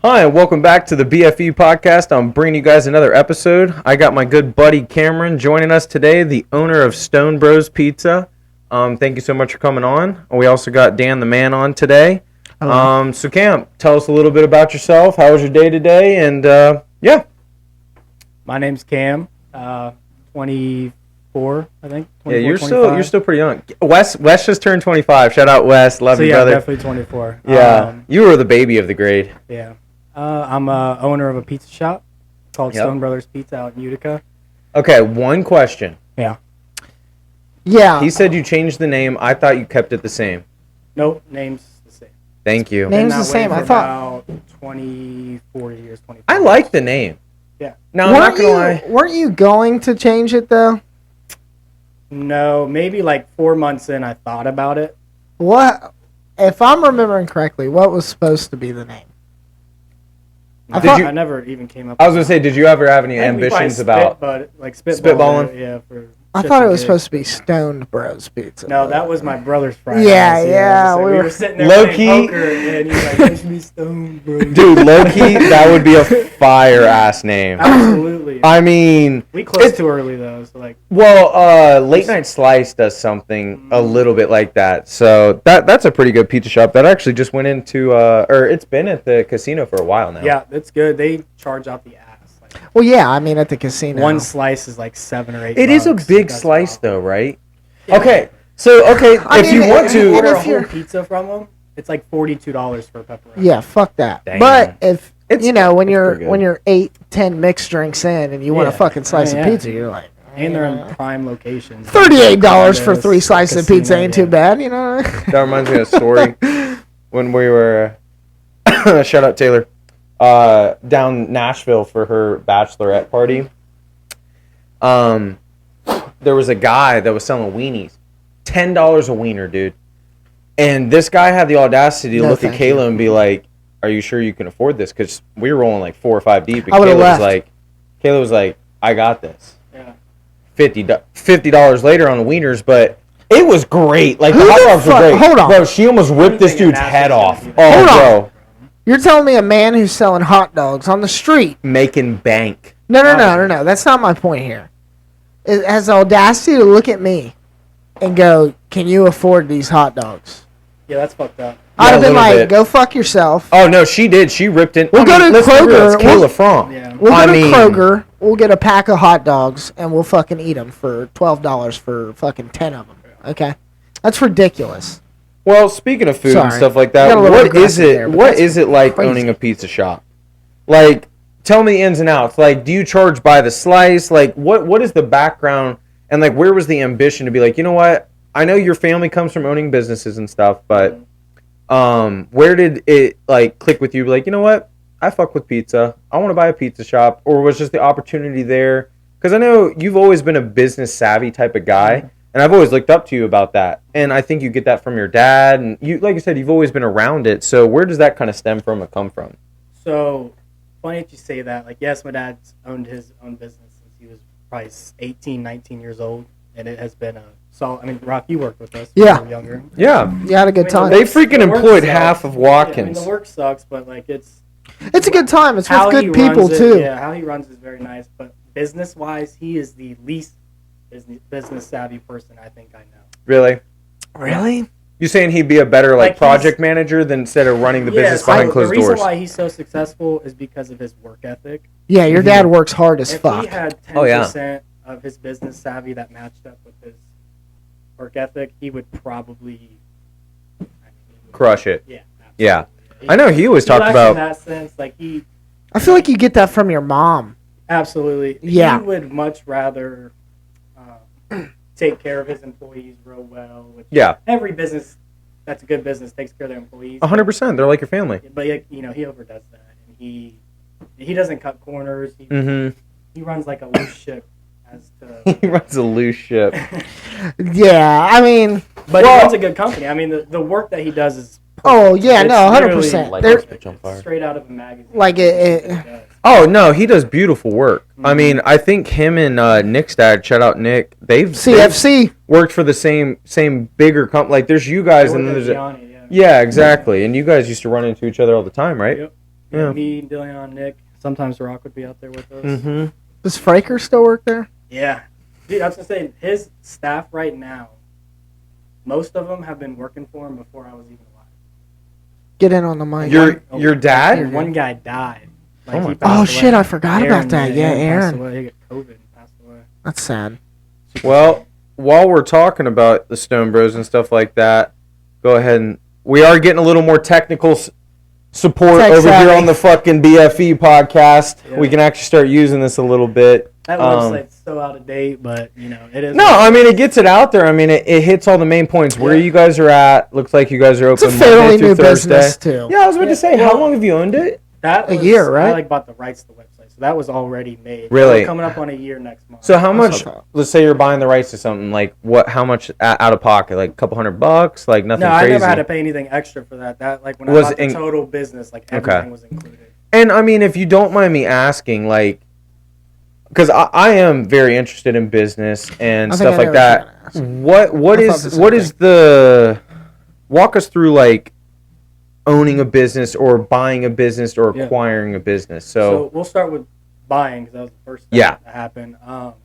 Hi, and welcome back to the BFE podcast. I'm bringing you guys another episode. I got my good buddy Cameron joining us today, the owner of Stone Bros Pizza. Thank you so much for coming on. We also got Dan the Man on today. So Cam, tell us a little bit about yourself. How was your day today? And yeah. My name's Cam, 24, I think. 24, Yeah, you're 25. still pretty young. Wes just turned 25. Shout out Wes, love you, brother. Definitely 24. Yeah, you were the baby of the grade. Yeah. I'm a owner of a pizza shop called Stone Brothers Pizza out in Utica. Okay, one question. Yeah. He said you changed the name. I thought you kept it the same. Nope, name's the same. Thank you. Name's the same. I thought about 24 years, 25. I like the name. Yeah. Now, I'm not going to lie. Weren't you going to change it, though? No, maybe like 4 months in I thought about it. What, if I'm remembering correctly, what was supposed to be the name? I never even came up I was with going to say, did you ever have any ambitions about spitballing? Yeah, for I thought it was supposed to be Stone Bros Pizza. No, that was my brother's friend. Yeah. So we were sitting there low-key, playing poker, and he's like, "It should be Stone Bros." Dude, low-key, that would be a fire-ass name. Absolutely. I mean... We closed too early, though. So like, well, Late Night Slice does something a little bit like that. So that's a pretty good pizza shop. That actually just went into... or it's been at the casino for a while now. Yeah, it's good. They charge out the ass. Well, yeah, I mean, at the casino. One slice is like $7 or $8. It is a big slice, though, right? Yeah. Okay, so, if you want to... order a whole pizza from them, it's like $42 for a pepperoni. Yeah, fuck that. Damn. But if, when pretty you're 8-10 mixed drinks in and you want a fucking slice of pizza, you're like... And they're in prime locations. $38 for 3 slices of pizza ain't too bad, you know? That reminds me of a story. When we were... shout out Taylor. Down Nashville for her bachelorette party. There was a guy that was selling weenies. $10 a wiener, dude. And this guy had the audacity to look at Kayla and be like, "Are you sure you can afford this?" Because we were rolling like 4 or 5 deep. And Kayla was like, "I got this." Yeah. $50 later on the wieners, but it was great. Like, the hot dogs were great. Hold on. Bro, she almost ripped this dude's head off. Hold on. Bro. You're telling me a man who's selling hot dogs on the street... Making bank. No. That's not my point here. It has the audacity to look at me and go, "Can you afford these hot dogs?" Yeah, that's fucked up. I'd have been like, bit. "Go fuck yourself." Oh, no, she did. She ripped it. We'll go to Kroger. It's Kayla Franck. Yeah. We'll go to Kroger. We'll get a pack of hot dogs, and we'll fucking eat them for $12 for fucking 10 of them. Okay? That's ridiculous. Well, speaking of food and stuff like that, what is it like owning a pizza shop? Like, tell me the ins and outs. Like, do you charge by the slice? Like, what is the background? And, like, where was the ambition to be like, you know what? I know your family comes from owning businesses and stuff, but where did it, like, click with you? Like, you know what? I fuck with pizza. I want to buy a pizza shop. Or was just the opportunity there? Because I know you've always been a business-savvy type of guy. And I've always looked up to you about that. And I think you get that from your dad. And you, like you said, you've always been around it. So where does that kind of stem from or come from? So, funny that you say that. Like, yes, my dad's owned his own business since he was probably 18, 19 years old. And it has been a solid... I mean, Rock, you worked with us when you were younger. Yeah. You had a good time. They freaking employed half of Watkins. The work sucks, but, like, it's a good time. It's with good people, too. Yeah, how he runs is very nice. But business-wise, he is the least business savvy person I think I know. Really? You saying he'd be a better project manager than instead of running the business behind closed doors? The reason why he's so successful is because of his work ethic. Yeah, your dad works hard as fuck. If he had 10% of his business savvy that matched up with his work ethic, he would probably crush it. Yeah. Absolutely. Yeah. I know he always talked about... in that sense, like I feel like you get that from your mom. Absolutely. Yeah. He would much rather take care of his employees real well. Which every business that's a good business takes care of their employees. 100%. They're like your family. But he overdoes that, and he doesn't cut corners. He runs like a loose ship. He runs a loose ship. Yeah, I mean, but he runs a good company. I mean, the work that he does is. Oh yeah, no, 100%. They're straight out of a magazine. Like it. Oh no, he does beautiful work. I mean, I think him and Nick's dad, shout out Nick, they've worked for the same bigger company. Like there's you guys and then there's Johhny, yeah, exactly. And you guys used to run into each other all the time, right? Yep. Yeah. Me, Dillion, Nick. Sometimes Rock would be out there with us. Mm-hmm. Does Fraker still work there? Yeah. Dude, I was going to say, his staff right now, most of them have been working for him before I was even alive. Get in on the mic. Your dad? One guy died. Like, oh shit, I forgot about that. Yeah, Aaron. Passed away. He got COVID and passed away. That's sad. Well, while we're talking about the Stone Bros and stuff like that, go ahead and we are getting a little more technical support over here on the fucking BFE podcast. Yeah. We can actually start using this a little bit. That website's so out of date, but it is. No, I mean it gets it out there. I mean it hits all the main points. Where you guys are at. Looks like you guys are open Monday through Thursday. Too. Yeah, I was about to say, how long have you owned it? That was, a year, right? I bought the rights to the website, so that was already made. Really? We're coming up on a year next month. So how much? Let's say you're buying the rights to something. Like what? How much out of pocket? Like a couple $100? Like nothing crazy? No, I never had to pay anything extra for that. That when I bought the total business, everything was included. And I mean, if you don't mind me asking, because I am very interested in business and stuff like that. What is the walk us through owning a business or buying a business or acquiring a business? So we'll start with buying because that was the first thing that happened. So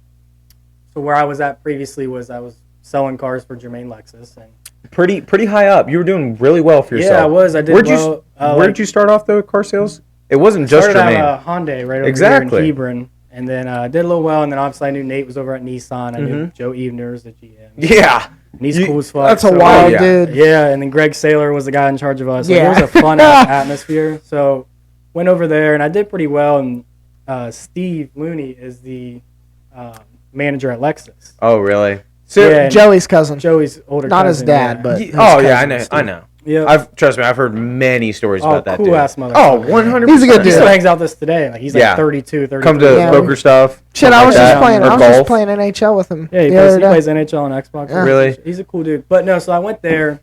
where I was at previously was I was selling cars for Jermaine Lexus and pretty high up. You were doing really well for yourself. Yeah, I was. I did well. Where'd you start off though? Car sales? It wasn't just Jermaine. Started out Hyundai right over here in Hebron. And then I did a little well, and then obviously I knew Nate was over at Nissan. I knew Joe Eveners, the GM. Yeah. And he's cool as fuck. That's a wild dude. Yeah, and then Greg Saylor was the guy in charge of us. Yeah. It was a fun atmosphere. So went over there, and I did pretty well. And Steve Looney is the manager at Lexus. Oh, really? So Joey's cousin. Joey's older cousin. Not his dad, but I know. Yeah, trust me, I've heard many stories about that dude. Cool ass motherfucker. Oh, 100%. He's a good dude. He still hangs out with us today. He's 32, 33. Come to poker stuff. Shit, I was just playing NHL with him. Yeah, he plays NHL on Xbox. Yeah. Really? He's a cool dude. But no, so I went there,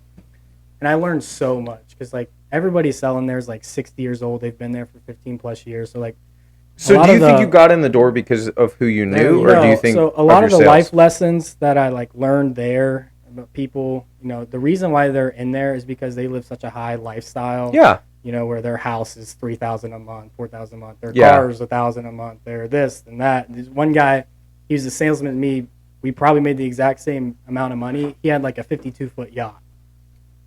and I learned so much because everybody selling there is 60 years old. They've been there for 15 plus years. So do you think you got in the door because of who you knew, or do you think so? A lot of the life lessons that I learned there about people, the reason why they're in there is because they live such a high lifestyle. Yeah. Where their house is $3,000 a month, $4,000 a month. Their car is $1,000 a month. They're this and that. There's one guy, he was a salesman with me. We probably made the exact same amount of money. He had a 52-foot yacht.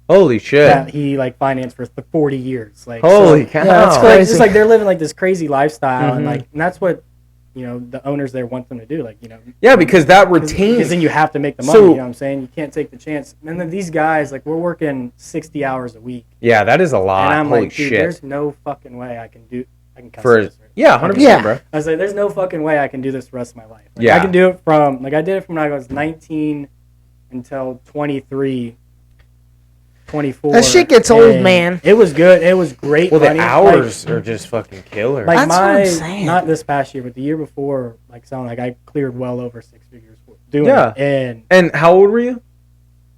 Holy shit! That he financed for 40 years. Holy cow! Yeah, that's crazy. It's they're living this crazy lifestyle, and that's what the owners there want them to do. Yeah, because that retains. Because then you have to make the money. You know what I'm saying? You can't take the chance. And then these guys, we're working 60 hours a week. Yeah, that is a lot. And I'm Holy dude, shit! There's no fucking way I can cuss this. Right? Yeah, 100%, bro. I was there's no fucking way I can do this the rest of my life. Yeah, I can do it from I did it from when I was 19 until 23. 24. That shit gets old, man. It was good. It was great. Well, the hours are just fucking killer. That's what I'm saying. Not this past year, but the year before, selling, I cleared well over 6 figures doing it. And how old were you?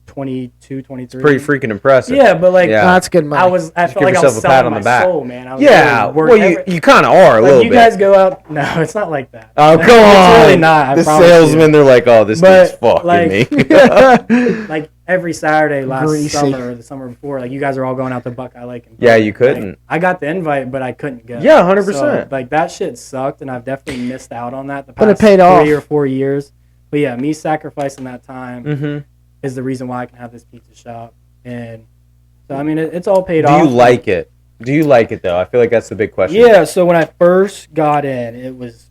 22, 23. It's pretty freaking impressive. Yeah, but that's good money. I felt like I was selling my soul, man. I was well, you kind of are a little bit. You guys go out. No, it's not like that. Oh, come on. It's really not. The salesmen, they're oh, this dude's fucking me. Every Saturday last summer or the summer before, you guys are all going out to Buckeye Lake. And yeah, you couldn't. I got the invite, but I couldn't go. Yeah, 100%. So, that shit sucked, and I've definitely missed out on that the past it paid 3 or 4 years. But yeah, me sacrificing that time is the reason why I can have this pizza shop. And so, it's all paid off. Do you like it? Do you like it, though? I feel like that's the big question. Yeah, so when I first got in, it was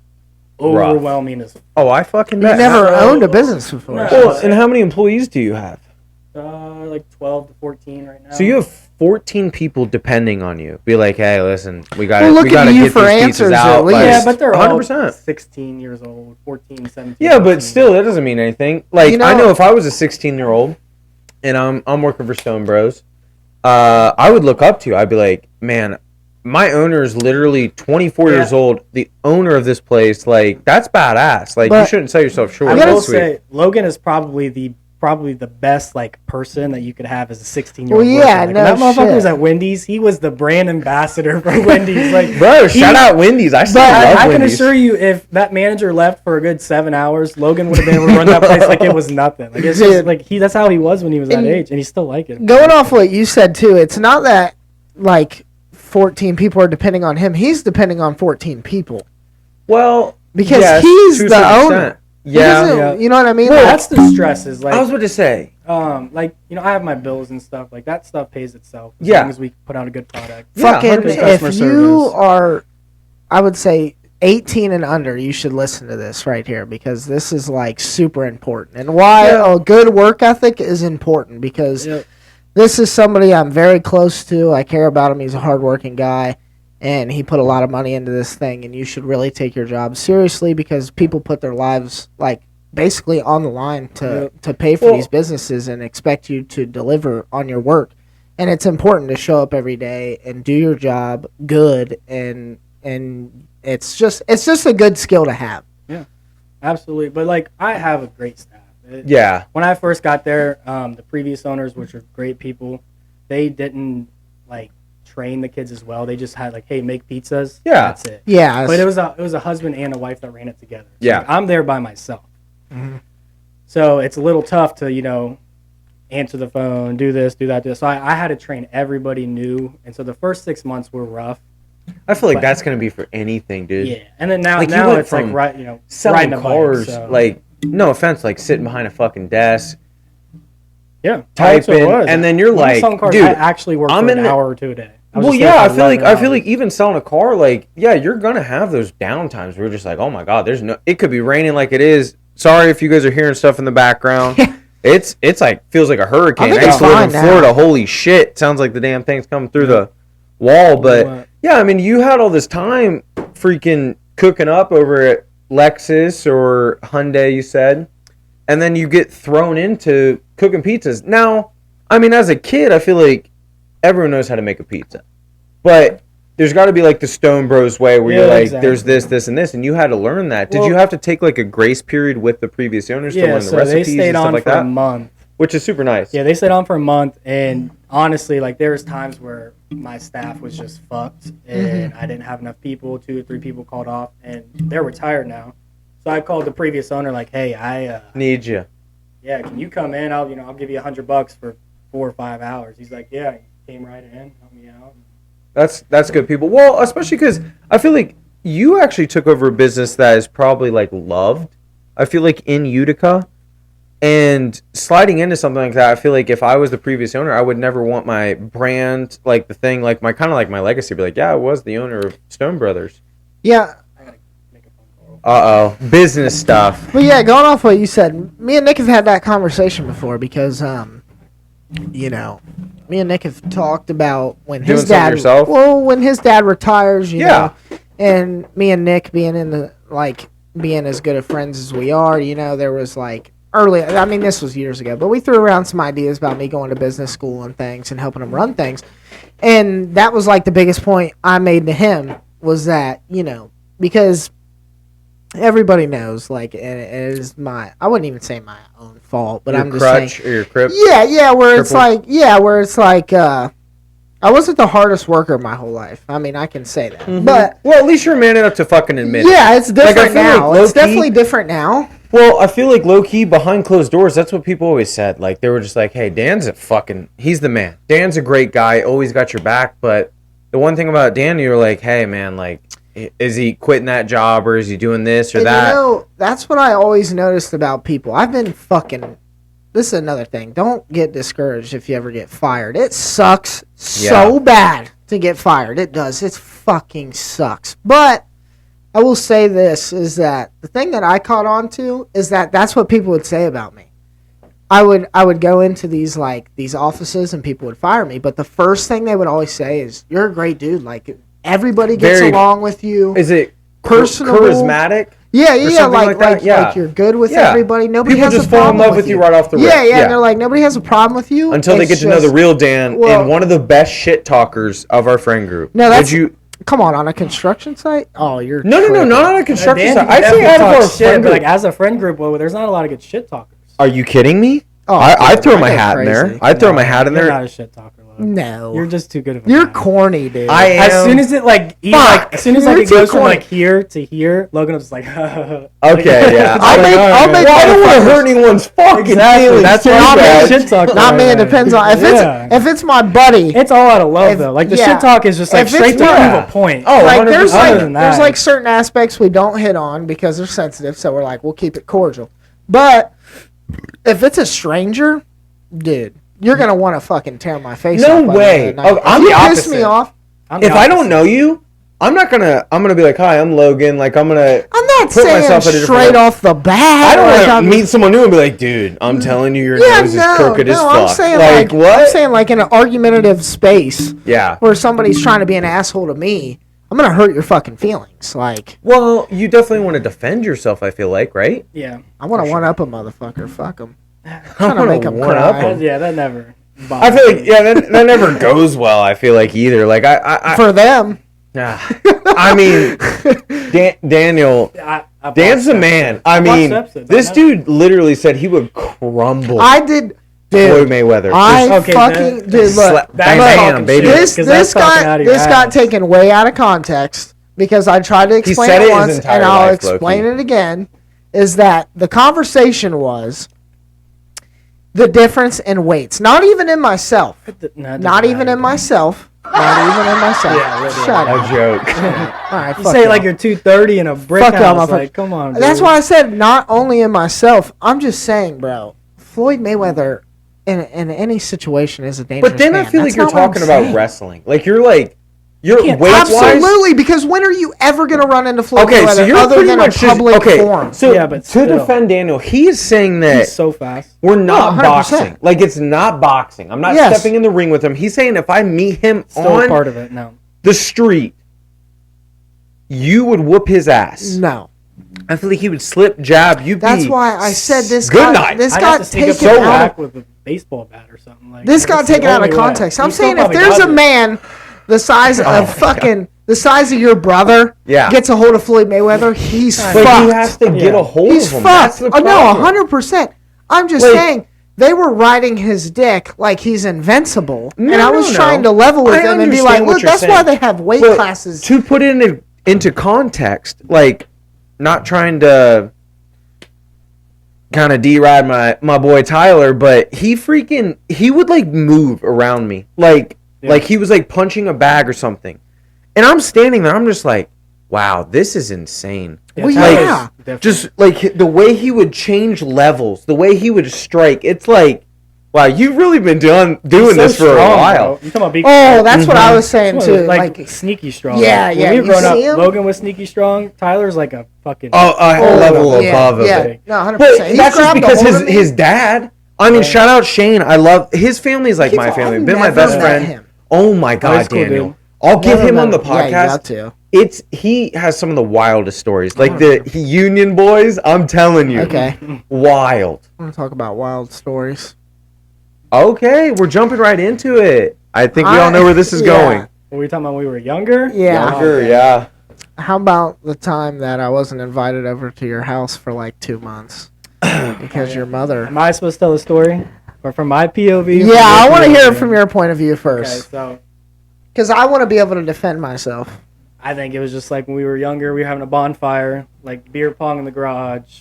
overwhelming as Oh, I fucking bet. You never owned a business before. No. Well, and how many employees do you have? 12 to 14 right now. So you have 14 people depending on you. Be hey, listen, we got to get these pizzas out. Yeah, but they're 100%. All 16 years old, 14, 17. Yeah, but still, that doesn't mean anything. I know if I was a 16-year-old and I'm working for Stone Bros, I would look up to you. I'd be man, my owner is literally 24 years old. The owner of this place, that's badass. You shouldn't sell yourself short. I will say, Logan is probably the best person that you could have as a 16-year-old. Well, yeah, that motherfucker was at Wendy's. He was the brand ambassador for Wendy's. Bro, shout out Wendy's. I can assure you, if that manager left for a good 7 hours, Logan would have been able to run that place like it was nothing. It's just that's how he was when he was that age, and he's still it. Going off what you said too, it's not that 14 people are depending on him. He's depending on 14 people. Well, because he's the owner. Yeah. You know what I mean? Well, that's the stresses. Like, I was about to say. Like, you know, I have my bills and stuff. Like, that stuff pays itself as long as we put out a good product. Fucking, if you are, I would say 18 and under, you should listen to this right here because this is like super important. And why a good work ethic is important because this is somebody I'm very close to. I care about him. He's a hardworking guy. And he put a lot of money into this thing, and you should really take your job seriously because people put their lives, like, basically on the line to pay for these businesses and expect you to deliver on your work. And it's important to show up every day and do your job good, and it's just a good skill to have. Yeah, absolutely. But, like, I have a great staff. When I first got there, the previous owners, which are great people, they didn't, like, train the kids as well. They just had like, hey, make pizzas. Yeah, that's it. Yeah, but it was a husband and a wife that ran it together. So yeah, like, I'm there by myself, so it's a little tough to answer the phone, do this, do that, do this. So I had to train everybody new, and so the first 6 months were rough. I feel like that's gonna be for anything, dude. Yeah, and then now it's like selling riding cars. Bike, so. Like, no offense, like sitting behind a fucking desk. Yeah, typing, and then you're like, dude, I actually work for an hour or two a day. Well, yeah, I feel like even selling a car, like, yeah, you're gonna have those downtimes where you're just like, oh my god, it could be raining like it is. Sorry if you guys are hearing stuff in the background. It's like feels like a hurricane. I used to live in Florida. Holy shit, sounds like the damn thing's coming through the wall. But yeah, I mean, you had all this time freaking cooking up over at Lexus or Hyundai, you said, and then you get thrown into cooking pizzas. Now, I mean, as a kid, I feel like everyone knows how to make a pizza, but there's got to be like the Stone Bros way where you're like, there's this, and this, and you had to learn that. Did you have to take like a grace period with the previous owners to learn the recipes they stayed and stuff on like for that? A month, which is super nice. Yeah, they stayed on for a month, and honestly, like there was times where my staff was just fucked, and I didn't have enough people. 2 or 3 people called off, and they're retired now. So I called the previous owner, like, hey, I need you. Yeah, can you come in? I'll give you $100 for 4 or 5 hours. He's like, yeah. Came right in, helped me out. That's good, people. Well, especially because I feel like you actually took over a business that is probably like loved. I feel like in Utica, and sliding into something like that, I feel like if I was the previous owner, I would never want my brand, like the thing, like my kind of like my legacy, be like, yeah, I was the owner of Stone Brothers. Yeah. I gotta make a phone call. Business stuff. But yeah, going off what you said, me and Nick have had that conversation before because, me and Nick have talked about when his dad, when his dad retires, you know, and me and Nick being being as good of friends as we are, there was like early. I mean, this was years ago, but we threw around some ideas about me going to business school and things and helping him run things, and that was like the biggest point I made to him was that because everybody knows, like, and it is I wouldn't even say my own fault, but I'm just crutch saying. Or your crip? Yeah, where it's like, I wasn't the hardest worker my whole life. I mean, I can say that. Mm-hmm. But well, at least you're man enough to fucking admit it. Yeah, it's different now. It's definitely different now. Well, I feel like low-key, behind closed doors, that's what people always said. Like, they were just like, hey, he's the man. Dan's a great guy, always got your back, but the one thing about Dan, you're like, hey, man, like, is he quitting that job or is he doing this or that? That's what I always noticed about people. I've been this is another thing. Don't get discouraged if you ever get fired. It sucks so bad to get fired. It does. It fucking sucks. But I will say this, is that the thing that I caught on to is that's what people would say about me. I would go into these offices and people would fire me, but the first thing they would always say is, you're a great dude. Like, everybody gets along with you. Is it personable? Charismatic? Yeah, like you're good with everybody. Nobody People has just a problem fall in love with you right off the rip. Yeah, and they're like, nobody has a problem with you. Until they get to know the real Dan and one of the best shit talkers of our friend group. No, come on a construction site? Oh, you're No, not on a construction site. I'd say out of our friend group. Like, as a friend group, there's not a lot of good shit talkers. Are you kidding me? Oh, I throw my hat in there. I throw my hat in there. You're not a shit talker. look. No. You're just too good of a You're guy. corny, dude. I am. As soon as it as soon as it goes from corny. like here to here, Logan was just like, Okay, yeah. I'll make I don't want to hurt anyone's fucking feelings. That's too why bad. shit talk. Not me. It depends on if it's my buddy. It's all out of love though. Like the shit talk is just like straight to prove a point. Oh, like 100%. there's like certain aspects we don't hit on because they're sensitive, so we're like we'll keep it cordial. But if it's a stranger, dude, you're gonna want to fucking tear my face off. No way. Oh, I'm the opposite. Piss me off. If I don't know you, I'm gonna be like, hi, I'm Logan. Like I'm not put saying straight off the bat. I don't want to meet someone new and be like, dude, I'm telling you, your nose is crooked as fuck. I'm saying like what? I'm saying like in an argumentative space. Yeah. Where somebody's trying to be an asshole to me, I'm gonna hurt your fucking feelings. Like. Well, you definitely want to defend yourself. I feel like, right? Yeah. I want to one up a motherfucker. Fuck him. I want to make him cry. Yeah, that never. I feel like that never goes well. I feel like either. Like I for them. I mean, Daniel. Dan's the man. I mean, this dude literally said he would crumble. I did. Floyd Mayweather. This got taken way out of context because I tried to explain it once and I'll explain it again. Is that the conversation was the difference in weights? Not even in myself. Not even in myself. Yeah, shut up. A joke. All right, you say like you're 230 in a brick house. Like, come on. That's why I said not only in myself. I'm just saying, bro. Floyd Mayweather in any situation is a dangerous man. But then I feel like you're talking about wrestling. Like you're weight absolutely, because when are you ever going to run into Floyd Mayweather so you're other than a public forum? So yeah, but to defend Daniel, he is saying that he's so fast. We're not boxing. Like it's not boxing. I'm not stepping in the ring with him. He's saying if I meet him on part of it, no. The street, you would whoop his ass. No. I feel like he would slip, jab. That's why I said this. Good night. This got taken out with a baseball bat or something like. This got taken out of context. I'm saying if there's a man the size of the size of your brother gets a hold of Floyd Mayweather, he's fucked. But he has to get a hold of him. He's fucked. No, 100%. I'm just saying they were riding his dick like he's invincible, and I was trying to level with them and be like, look, that's why they have weight classes. To put it into context, like not trying to kind of deride my boy Tyler, but he would like move around me like he was like punching a bag or something, and I'm standing there, I'm just like, wow, this is insane. Just like the way he would change levels, the way he would strike, it's like, wow, you've really been doing this for a while. You talking about big that's what I was saying too. Like sneaky strong. Yeah, when we were growing up, Logan was sneaky strong. Tyler's like a fucking level above of it. No, 100%. That's just because his dad. I mean, shout out Shane. I love his family. Is like my family. Been my best friend. Oh my God, Daniel! I'll get him on the podcast. Yeah, you got to. He has some of the wildest stories. Like the Union Boys. I'm telling you. Okay. Wild. I want to talk about wild stories. Okay, we're jumping right into it. I think we all know where this is going. Were we talking about when we were younger? Yeah. How about the time that I wasn't invited over to your house for like 2 months because your mother? Am I supposed to tell the story, or from my POV? Yeah, I want to hear it from your point of view first. Okay, so because I want to be able to defend myself. I think it was just like when we were younger, we were having a bonfire, like beer pong in the garage.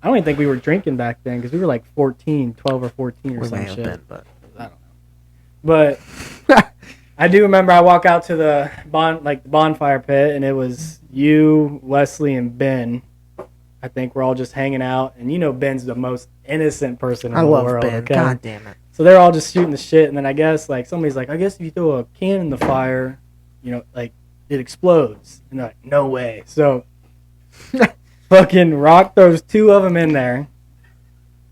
I don't even think we were drinking back then because we were like 12 or 14 or some shit. But I don't know. But I do remember I walk out to the bonfire pit, and it was you, Wesley, and Ben. I think we're all just hanging out, and Ben's the most innocent person in the world. I love Ben. Okay? God damn it. So they're all just shooting the shit, and then I guess somebody's like, I guess if you throw a can in the fire, it explodes. And they're like, no way. So fucking Rock throws 2 of them in there,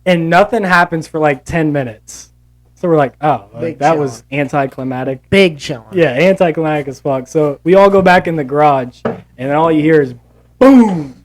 and nothing happens for like 10 minutes. So we're like, oh, that was anticlimactic. Big chilling. Yeah, anticlimactic as fuck. So we all go back in the garage, and then all you hear is boom.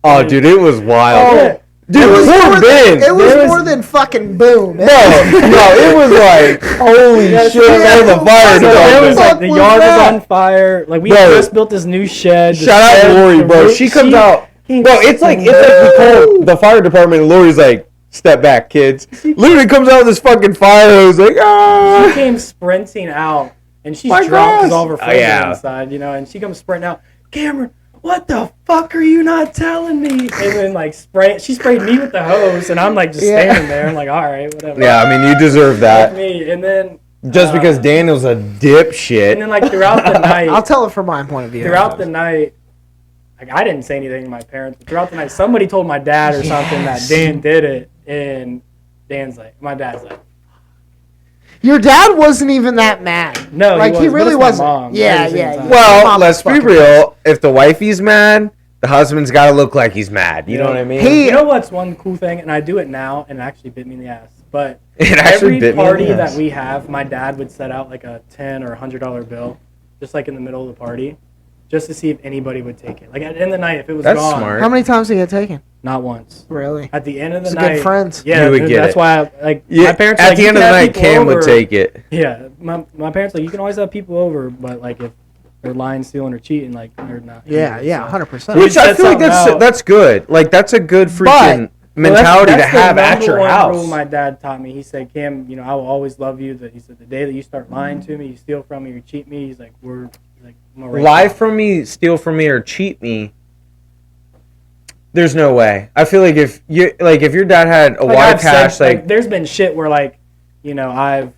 Oh, dude, it was wild. Oh, dude, it was more than fucking boom. No, it was like, holy shit, man, the fire department. It was like the yard was on fire. Like we just built this new shed. Shout out to Lori, bro. She comes out. Bro, it's like we call the fire department, and Lori's like, Step back, kids. Literally comes out with this fucking fire hose, like, ah. She came sprinting out, and she's drunk because all of her friends are inside, and she comes sprinting out. Cameron, what the fuck are you not telling me? And then, like, she sprayed me with the hose, and I'm, like, just standing there. I'm like, all right, whatever. Yeah, I mean, you deserve that. Me. And then... Just because Daniel's a dipshit. And then, like, throughout the night... I'll tell it from my point of view. Throughout the night... Like, I didn't say anything to my parents, but throughout the night, somebody told my dad or something that Dan did it, and my dad's like, your dad wasn't even that mad. No, like he really wasn't. Mom, yeah. Well, let's be real. If the wifey's mad, the husband's got to look like he's mad. You know what I mean? You know what's one cool thing, and I do it now, and it actually bit me in the ass. But every party that we have, my dad would set out like a $10 or $100 bill, just like in the middle of the party. Just to see if anybody would take it. Like, at the end of the night, if it was gone. That's smart. How many times did you get taken? Not once. Really? At the end of the night. Good friends. Yeah, that's why, my parents at the end of the night, Cam would take it. Yeah, my parents you can always have people over, but, like, if they're lying, stealing, or cheating, like, they're not. Yeah, 100%. Which I feel like that's good. Like, that's a good freaking mentality to have at your house. Rule my dad taught me. He said, Cam, I will always love you. He said, the day that you start lying to me, you steal from me, you cheat me, he's like, lie from me, steal from me, or cheat me. There's no way. I feel like if your dad had a wide cash, there's been shit where I've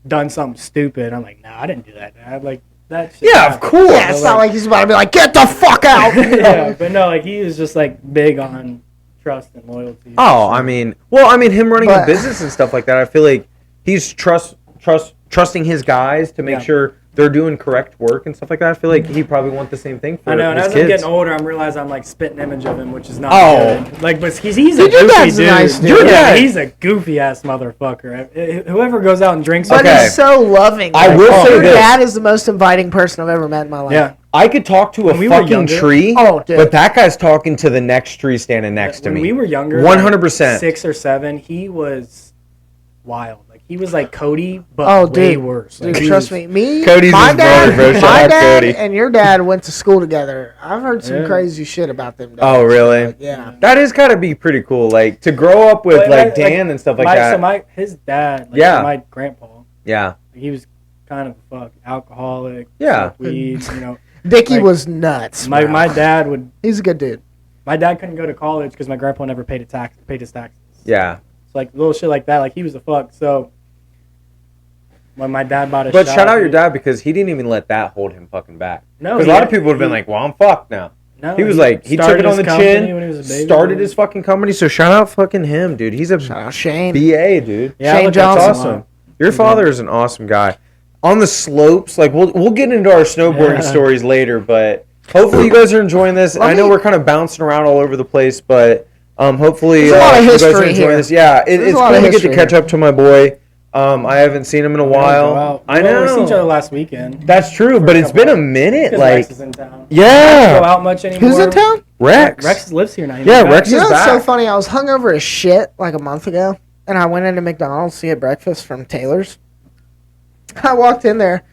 done something stupid. I'm like, I didn't do that, Dad. Like that shit. Yeah, of course. Yeah, it's not like he's about to be like, get the fuck out. Yeah, but no, he was just big on trust and loyalty. Oh, I mean, him running a business and stuff like that. I feel like he's trusting his guys to make sure they're doing correct work and stuff like that. I feel like he probably want the same thing for his kids. I know, and as I'm getting older, I'm realizing I'm spitting image of him, which is not good. But he's a goofy dude. Nice dude. Your dad, he's a goofy ass motherfucker. Whoever goes out and drinks, but he's so loving. I will say your dad is the most inviting person I've ever met in my life. Yeah, I could talk to a fucking tree, but that guy's talking to the next tree standing next to me. When we were younger, 100%, 6 or 7, he was wild. He was like Cody, but way worse. Dude, trust me. Cody's my his brother, bro. Shout out Cody. And your dad went to school together. I've heard some crazy shit about them. Dads. Oh, really? Yeah. That is gotta be pretty cool. Like to grow up with Dan and stuff like that. So his dad, my grandpa. Yeah. He was kind of alcoholic. Yeah. Weed. Dickie was nuts. My dad would. He's a good dude. My dad couldn't go to college because my grandpa never paid his taxes. Yeah. So little shit like that. He was a fuck. So. When my dad bought a shop. But shout out your dad because he didn't even let that hold him fucking back. No, because a lot of people would have been like, "Well, I'm fucked now." No, he was he took it on the chin, started his fucking company. So shout out fucking him, dude. He's a shout out Shane BA, dude. Yeah, Shane Johnson. That's awesome. Your father is an awesome guy. On the slopes, we'll get into our snowboarding stories later, but hopefully you guys are enjoying this. I know we're kind of bouncing around all over the place, but hopefully you guys are enjoying this. Yeah, it's cool to get to catch up to my boy. I haven't seen him in a while. I know. We seen each other last weekend. That's true, but it's been a minute. Rex is in town. Yeah. I don't go out much anymore. Who's in town? Rex. Rex lives here now. Yeah, Rex is back. It's so funny. I was hungover as shit a month ago, and I went into McDonald's to get breakfast from Taylor's. I walked in there.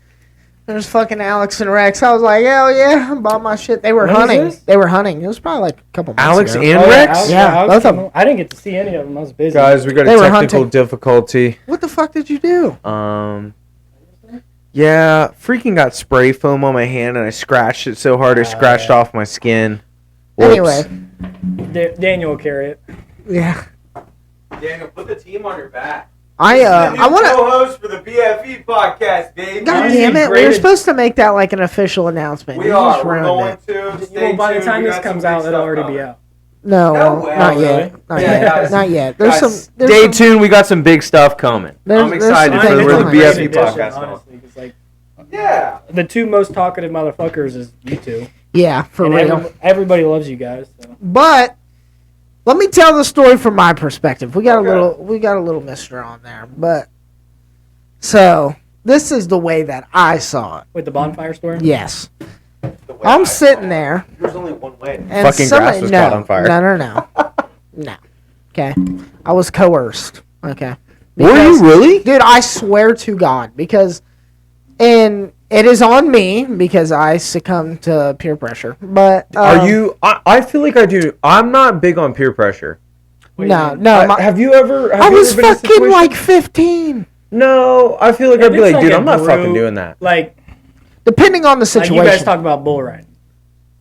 There's fucking Alex and Rex. I was like, hell yeah, I bought my shit. They were hunting. They were hunting. It was probably a couple months ago. And Rex? Yeah, both of them. I didn't get to see any of them. I was busy. Guys, we got a technical difficulty. What the fuck did you do? Yeah, freaking got spray foam on my hand and I scratched it so hard it scratched off my skin. Whoops. Anyway. Daniel will carry it. Yeah. Daniel, put the team on your back. I want to co-host for the BFE podcast, baby. God damn it! We were supposed to make that an official announcement. We are. We're going to. Well, by the time this comes out, it'll already be out. No, not yet. Not yet. There's stay tuned. We got some big stuff coming. I'm excited for the BFE podcast. Yeah. The two most talkative motherfuckers is you two. Yeah, for real. Everybody loves you guys. So. But. Let me tell the story from my perspective. We got a little mister on there, but so this is the way that I saw it. With the bonfire story? Yes. I'm sitting there. There's only one way. And fucking grass was caught on fire. No. Okay. I was coerced. Okay. Were you really? Dude, I swear to God, and it is on me because I succumb to peer pressure. But are you? I feel like I do. I'm not big on peer pressure. No. Have you ever? I was fucking like 15. No, I feel like I'd be like, dude, I'm not fucking doing that. Like, depending on the situation. Like you guys talk about bull riding,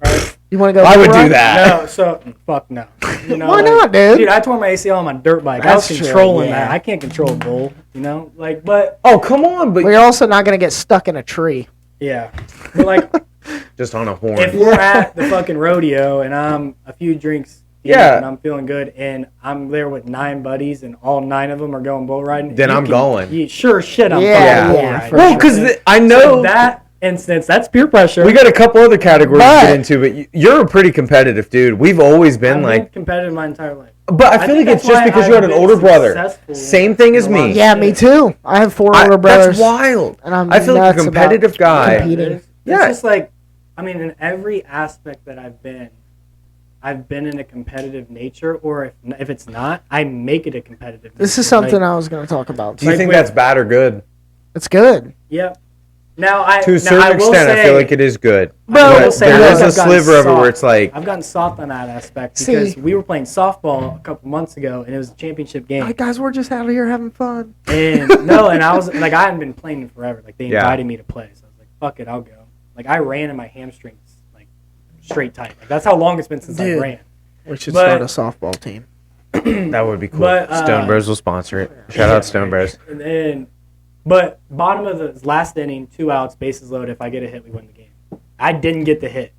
right? You want to go? I would do that. No, so fuck no. You know, why not, dude? Dude, I tore my ACL on my dirt bike. I was controlling that. I can't control a bull. You know, like, but oh come on, but we're also not gonna get stuck in a tree. Yeah, but like, just on a horn. If we're at the fucking rodeo and I'm a few drinks. Yeah, and I'm feeling good, and I'm there with 9 buddies, and all 9 of them are going bull riding. Then I'm going. Sure, shit, I'm fucking bull riding. Well, because I know so that instance, that's peer pressure. We got a couple other categories to get into, but you're a pretty competitive dude. We've always been I've been competitive my entire life. But I feel like it's just because you had an older brother. Same thing as me. Yeah, me too. I have 4 older brothers. That's wild. And I feel like a competitive guy. It's just like, I mean, in every aspect that I've been in a competitive nature, or if it's not, I make it a competitive nature. This is something I was going to talk about. Do you think that's bad or good? It's good. Yeah. Now, to a certain extent, I feel like it is good. But there is a sliver of it where it's like... I've gotten soft on that aspect because we were playing softball a couple months ago, and it was a championship game. Like, guys, we're just out here having fun. And I was like, I hadn't been playing in forever. Like, they invited me to play, so I was like, fuck it, I'll go. Like, I ran in my hamstrings. Straight tight. Like, that's how long it's been since I ran. We should start a softball team. That would be cool. Stone Bros will sponsor it. Shout out Stone Bros. And then, but bottom of the last inning, 2 outs, bases loaded. If I get a hit, we win the game. I didn't get the hit.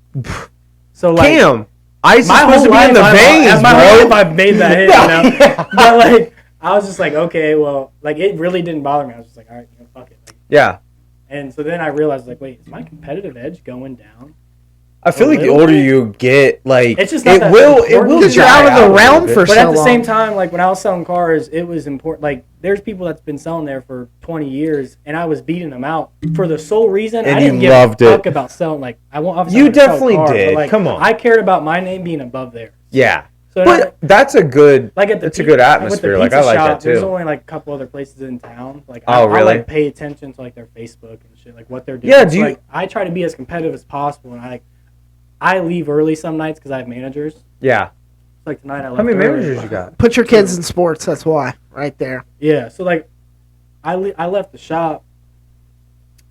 So like, damn, ice is supposed to be in the veins, bro. If I made that hit, you know. But like, I was just like, okay, well, like it really didn't bother me. I was just like, all right, fuck it. Like, yeah. And so then I realized, like, wait, is my competitive edge going down? I feel like the older you get, like it's just not it will because you're out of the realm for so long. But at the same time, like when I was selling cars, it was important. Like there's people that's been selling there for 20 years, and I was beating them out for the sole reason I didn't give a fuck about selling. Like I won't obviously you definitely did. But, like, come on, I cared about my name being above theirs. Yeah. So but that's a good, like it's a good atmosphere. Like I like that too. There's only like a couple other places in town. Like I like pay attention to like their Facebook and shit, like what they're doing. Yeah, so, like I try to be as competitive as possible, and I leave early some nights because I have managers. Yeah. Like tonight I left. How many managers you got? Put your kids in sports. That's why, right there. Yeah. So like, I left the shop,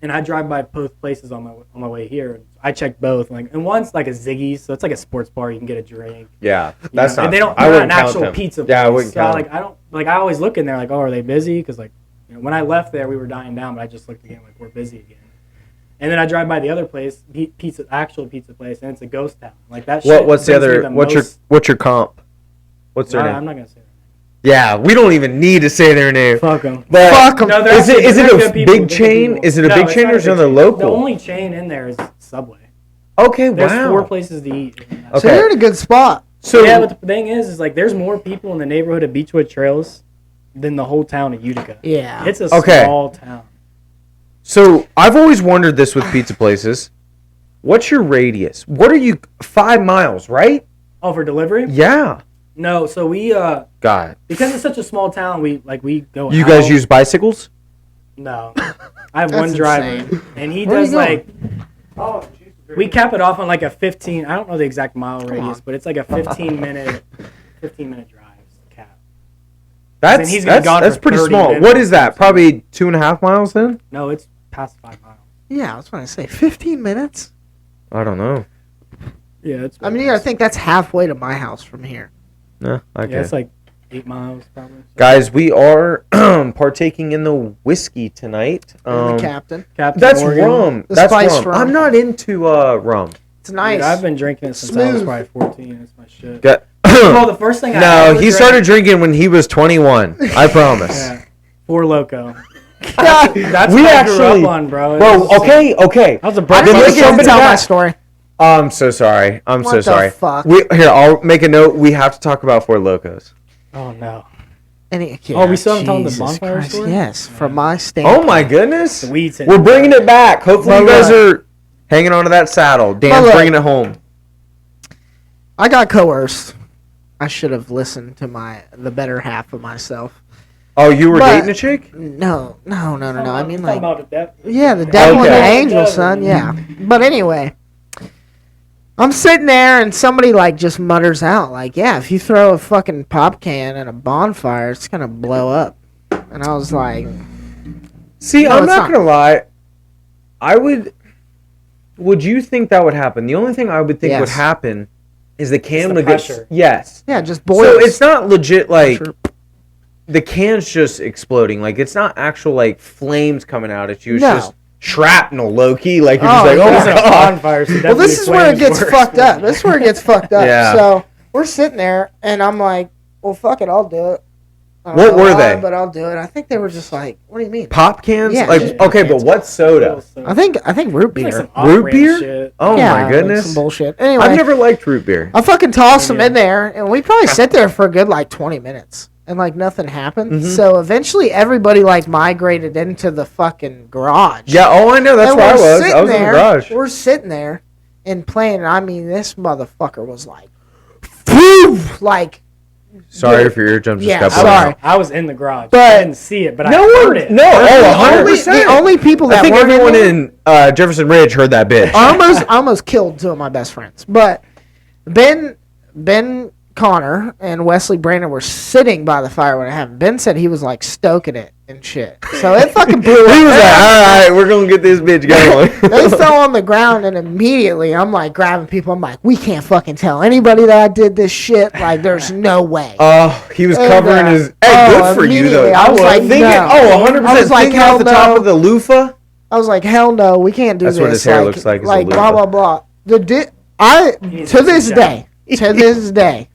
and I drive by both places on my way here. I check both. Like, and one's like a Ziggy's, so it's like a sports bar. You can get a drink. Yeah, that's not. And they're not an actual pizza place. Yeah, I wouldn't count. Like I don't like. I always look in there like, oh, are they busy? Because like, when I left there, we were dying down, but I just looked again like we're busy again. And then I drive by the other place, actual pizza place, and it's a ghost town. Like that shit. What's the other? What's your comp? What's their name? I'm not gonna say. Yeah, we don't even need to say their name. Fuck them. Fuck them. No, is it a big chain? Is it a big chain or is it a local? The only chain in there is Subway. Okay, wow. There's 4 places to eat. Okay. So you're in a good spot. So yeah, but the thing is like there's more people in the neighborhood of Beechwood Trails than the whole town of Utica. Yeah, it's a small town. So I've always wondered this with pizza places. What's your radius? What are you? 5 miles, right? Oh, for delivery? Yeah. No, so we God. Because it's such a small town, we go. You guys use bicycles? No, I have one driver, and he does like. Oh, we cap it off on like a 15. I don't know the exact mile radius, but it's like a 15 minute drive cap. That's pretty small. What is that? Probably 2.5 miles then? No, it's past 5 miles. Yeah, I was trying to say 15 minutes. I don't know. Yeah, I mean, I think that's halfway to my house from here. Yeah, okay. It's like 8 miles probably. So. Guys, we are partaking in the whiskey tonight. The Captain. That's Morgan. rum. That's rum. I'm not into rum. It's nice. Dude, I've been drinking it since I was probably 14. It's my shit. Well, the first thing he started drinking when he was 21. I promise. Yeah. 4 Loco. That's what I grew up on, bro. Okay. That was a breakfast. Tell my story. I'm so sorry. What the fuck? I'll make a note. We have to talk about Four Locos. Oh no. We still haven't told the bonfire story? Yes, from my standpoint. Oh my goodness. We're bringing it back. Hopefully you guys are hanging on to that saddle. Dan's bringing it home. I got coerced. I should have listened to the better half of myself. Oh, you were dating a chick? No. I mean, like, the devil and the angel, son. Yeah. But anyway, I'm sitting there and somebody like just mutters out like, yeah, if you throw a fucking pop can in a bonfire, it's going to blow up. And I was like... See, I'm not going to lie. Would you think that would happen? The only thing I would think would happen is the can would get... Yes. Yeah, just boils. So it's not legit like... The can's just exploding. Like, it's not actual, like, flames coming out at you. It's just shrapnel, low-key. Like, you're just like, oh, my God. Bonfire, so well, this is where it gets fucked up. This is where it gets fucked up. Yeah. So we're sitting there, and I'm like, well, fuck it, I'll do it. What were they? But I'll do it. I think they were just like, what do you mean? Pop cans? Yeah. Like, okay, but what soda? I think root beer. Like root beer? Shit. Oh, my goodness. Like some bullshit. Anyway. I've never liked root beer. I fucking tossed them in there, and we probably sit there for a good, like, 20 minutes. And, like, nothing happened. Mm-hmm. So, eventually, everybody, like, migrated into the fucking garage. Yeah, I know. That's where I was. I was in the garage. We're sitting there and playing. I mean, this motherfucker was like, poof! Like... Sorry if your eardrums just got sorry. I was in the garage. But I didn't see it, but I heard it. No, 100%. The only people that I think everyone in Jefferson Ridge heard that bitch. I almost killed two of my best friends. But Ben Connor and Wesley Brandon were sitting by the fire when it happened. Ben said he was like stoking it and shit. So it fucking blew up. He was like, all right, we're going to get this bitch going. They fell on the ground, and immediately I'm like grabbing people. I'm like, we can't fucking tell anybody that I did this shit. Like, there's no way. Oh, he was covering his... Hey, good for you, though. I was like, thinking, no. 100%. I was like, thinking off the top of the loofah. I was like, hell no, we can't do this. That's what his hair looks like. Like, blah, blah, blah. To this day,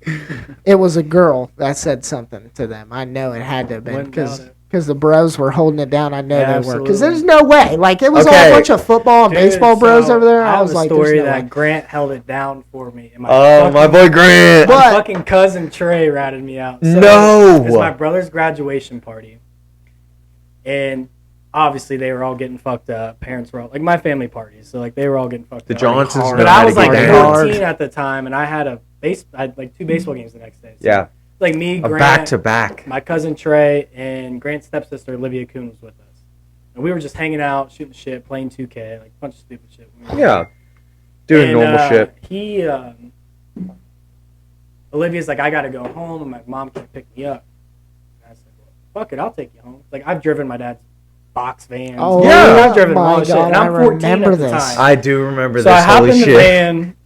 it was a girl that said something to them. I know it had to have been because the bros were holding it down. I know they were because there's no way. Like it was all a bunch of football and baseball bros over there. I was like, story no that way. Grant held it down for me. And my boy Grant. My fucking cousin Trey ratted me out. So no, it's my brother's graduation party, and obviously they were all getting fucked up. Parents were all like my family parties, so like they were all getting fucked up. The Johnsons, but I was like 14 at the time, and I had I had like 2 baseball games the next day. So yeah, like me, Grant, back to back. My cousin Trey and Grant's stepsister Olivia Kuhn was with us, and we were just hanging out, shooting shit, playing 2K, like a bunch of stupid shit. Yeah, doing normal shit. Olivia's like, I gotta go home, and my mom can't pick me up. And I said, well, fuck it, I'll take you home. Like I've driven my dad's box vans. Oh yeah, I've driven all shit. And I'm 14 remember at the this. time. I do remember so this. I hop Holy in the shit. van,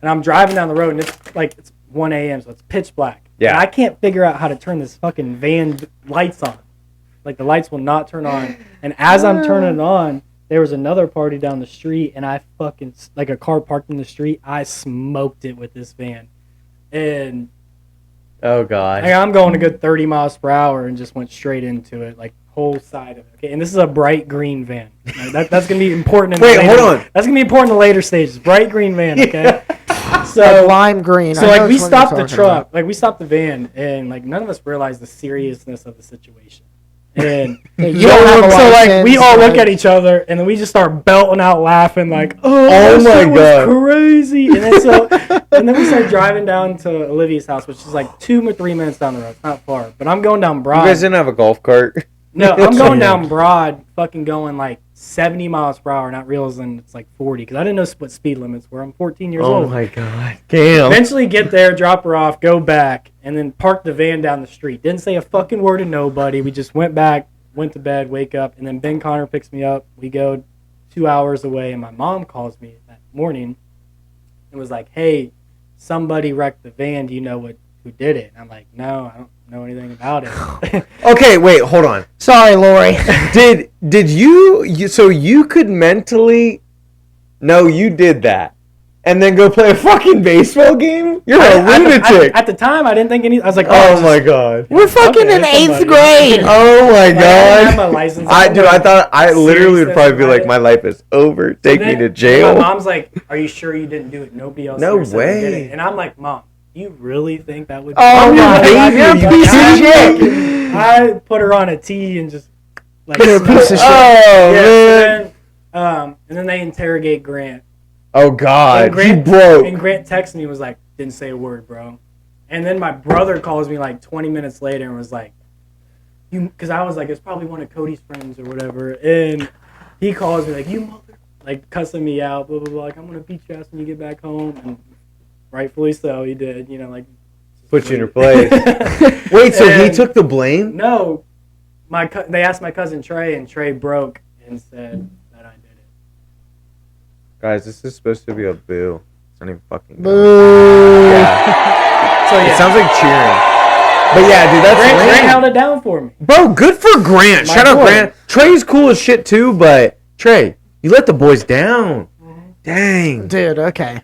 and I'm driving down the road, and it's 1 a.m., so it's pitch black. Yeah. And I can't figure out how to turn this fucking van lights on. Like the lights will not turn on. And as I'm turning it on, there was another party down the street, and I fucking like a car parked in the street. I smoked it with this van, and oh god, I'm going a good 30 miles per hour and just went straight into it, like whole side of it. Okay, and this is a bright green van. Like, that's gonna be important. Wait, hold on. That's gonna be important in the later stages. Bright green van. Okay. So like lime green. So like we stopped the truck, like we stopped the van, and like none of us realized the seriousness of the situation. And so like we all look at each other, and then we just start belting out laughing, like, "Oh my god, crazy!" And then we start driving down to Olivia's house, which is like 2 or 3 minutes down the road. It's not far, but I'm going down Broad. You guys didn't have a golf cart? No, I'm going down Broad, fucking going like 70 miles per hour, not realizing it's like 40, because I didn't know what speed limits were. I'm 14 years old. Oh my god, damn! Eventually get there, drop her off, go back, and then park the van down the street. Didn't say a fucking word to nobody. We just went back, went to bed, wake up, and then Ben Connor picks me up. We go 2 hours away, and my mom calls me that morning and was like, "Hey, somebody wrecked the van. Do you know who did it?" And I'm like, "No, I don't know anything about it." Okay, wait, hold on. Sorry, Lori. Did you so you could mentally know you did that and then go play a fucking baseball game? You're a lunatic. At the time, I didn't think any. I was like, "Oh my god, we're fucking in 8th grade." Oh my god! I have my license. I thought I literally would probably be like, "My life is over. Take me to jail." My mom's like, "Are you sure you didn't do it? Nobody else." No way. way. Did it. And I'm like, "Mom, you really think that would?" Oh my god, you're a piece of shit. I put her on a tee and just like you're a piece of shit. Oh man. And then they interrogate Grant. Oh god, Grant, he broke. And Grant texted me and was like, "Didn't say a word, bro." And then my brother calls me like 20 minutes later and was like, because I was like, it's probably one of Cody's friends or whatever. And he calls me like, "You like cussing me out, blah blah blah. Like I'm gonna beat your ass when you get back home, and rightfully so, he did. You know, like put you in your place. Wait, so he took the blame? No, they asked my cousin Trey, and Trey broke and said that I did it. Guys, this is supposed to be a boo. It's not even fucking boo. Yeah. So it sounds like cheering. But yeah, dude, that's Grant held it down for me. Bro, good for Grant. Shout out Grant. Trey's cool as shit too, but Trey, you let the boys down. Mm-hmm. Dang. Dude, okay.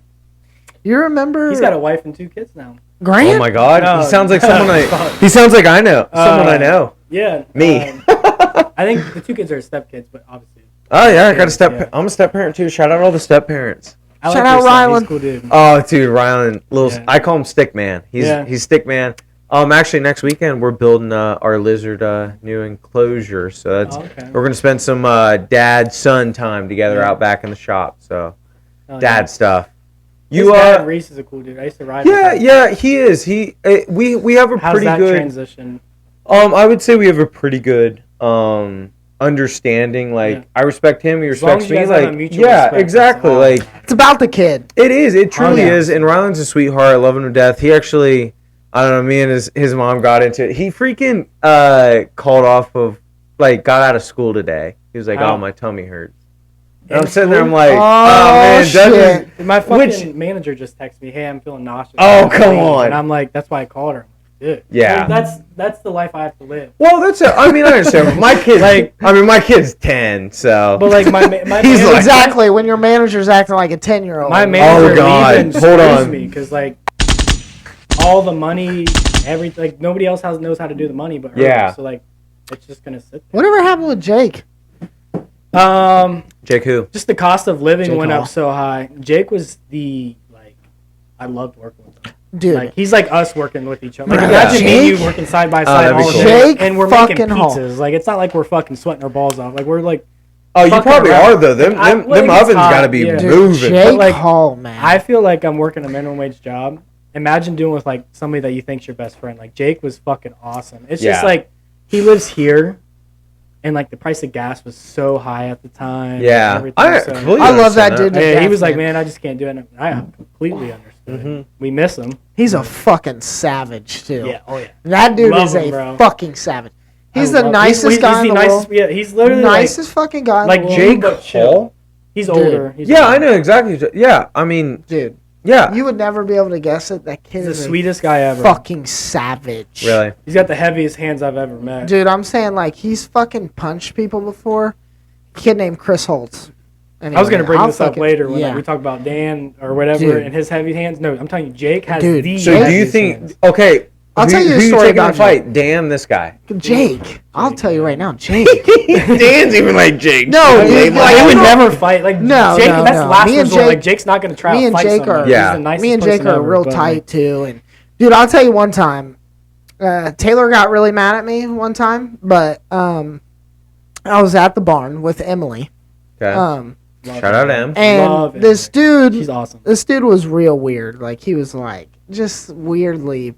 You remember? He's got a wife and 2 kids now. Grant? Oh my God. No, he sounds like someone he sounds like I know. Someone I know. Yeah. Me. I think the 2 kids are stepkids, but obviously. Oh yeah, I got a step. Yeah. I'm a step parent too. Shout out all the step parents. Shout out Rylan. Cool dude. Oh, dude, Rylan. I call him Stick Man. He's Stick Man. Actually, next weekend we're building our lizard new enclosure. So that's we're gonna spend some dad-son time together out back in the shop. So dad stuff. His dad, Reese, is a cool dude. I used to ride with him. Yeah, he is. We have a How's pretty that good transition. I would say we have a pretty good understanding. Like I respect him, he respects me. Like exactly. Like it's about the kid. It is. It truly is. And Rylan's a sweetheart. I love him to death. He actually, I don't know. Me and his mom got into it. He freaking called off of got out of school today. He was like, "Oh, my tummy hurts." And I'm sitting there. I'm like, "Oh man, shit!" My fucking manager just texted me, "Hey, I'm feeling nauseous." Oh come on! And I'm like, "That's why I called her." Dude. Yeah. That's the life I have to live. Well, I understand. My kid, my kid's 10, so. But like my he's like, exactly when your manager's acting like a 10-year-old. My manager hold on, me because all the money, everything, nobody else knows how to do the money, but her. Yeah. So it's just gonna sit there. Whatever happened with Jake? Jake who? Just the cost of living Jake went Hall. up so high. Jake was I loved working with him. Dude, he's like us working with each other. Imagine me and you working side by side all day, and we're making pizzas. It's not like we're fucking sweating our balls off. We're like. Oh, you probably are though. Them ovens gotta be moving. Jake Hall, man. I feel like I'm working a minimum wage job. Imagine doing with somebody that you think's your best friend. Jake was fucking awesome. It's just he lives here. And the price of gas was so high at the time. Yeah, I love that dude. He was like, "Man, I just can't do it." And I completely understood. Mm-hmm. We miss him. He's a fucking savage too. Yeah, oh yeah. That dude is a fucking savage. He's the nicest guy in the world. Yeah, he's literally nicest fucking guy in the world. Jake Hall. He's older. I know exactly. Yeah, I mean, dude. Yeah. You would never be able to guess it. That kid is the sweetest guy ever. Fucking savage. Really? He's got the heaviest hands I've ever met. Dude, I'm saying he's fucking punched people before. A kid named Chris Holtz. Anyway, I was going to bring this up later when we talk about Dan or whatever and his heavy hands. No, I'm telling you, Jake has these. So do you think, hands. Okay. I'll tell you a story about the fight. Dan, this guy. Jake. I'll tell you right now, Jake. Dan's even like Jake. No, dude, he would never fight. No, Jake, no, that's no. last resort. Jake's not going to try to fight someone. Me and Jake are real tight too. And dude, I'll tell you one time. Taylor got really mad at me one time, but I was at the barn with Emily. Okay. Shout out Em. And this dude, she's awesome. This dude was real weird. He was just weirdly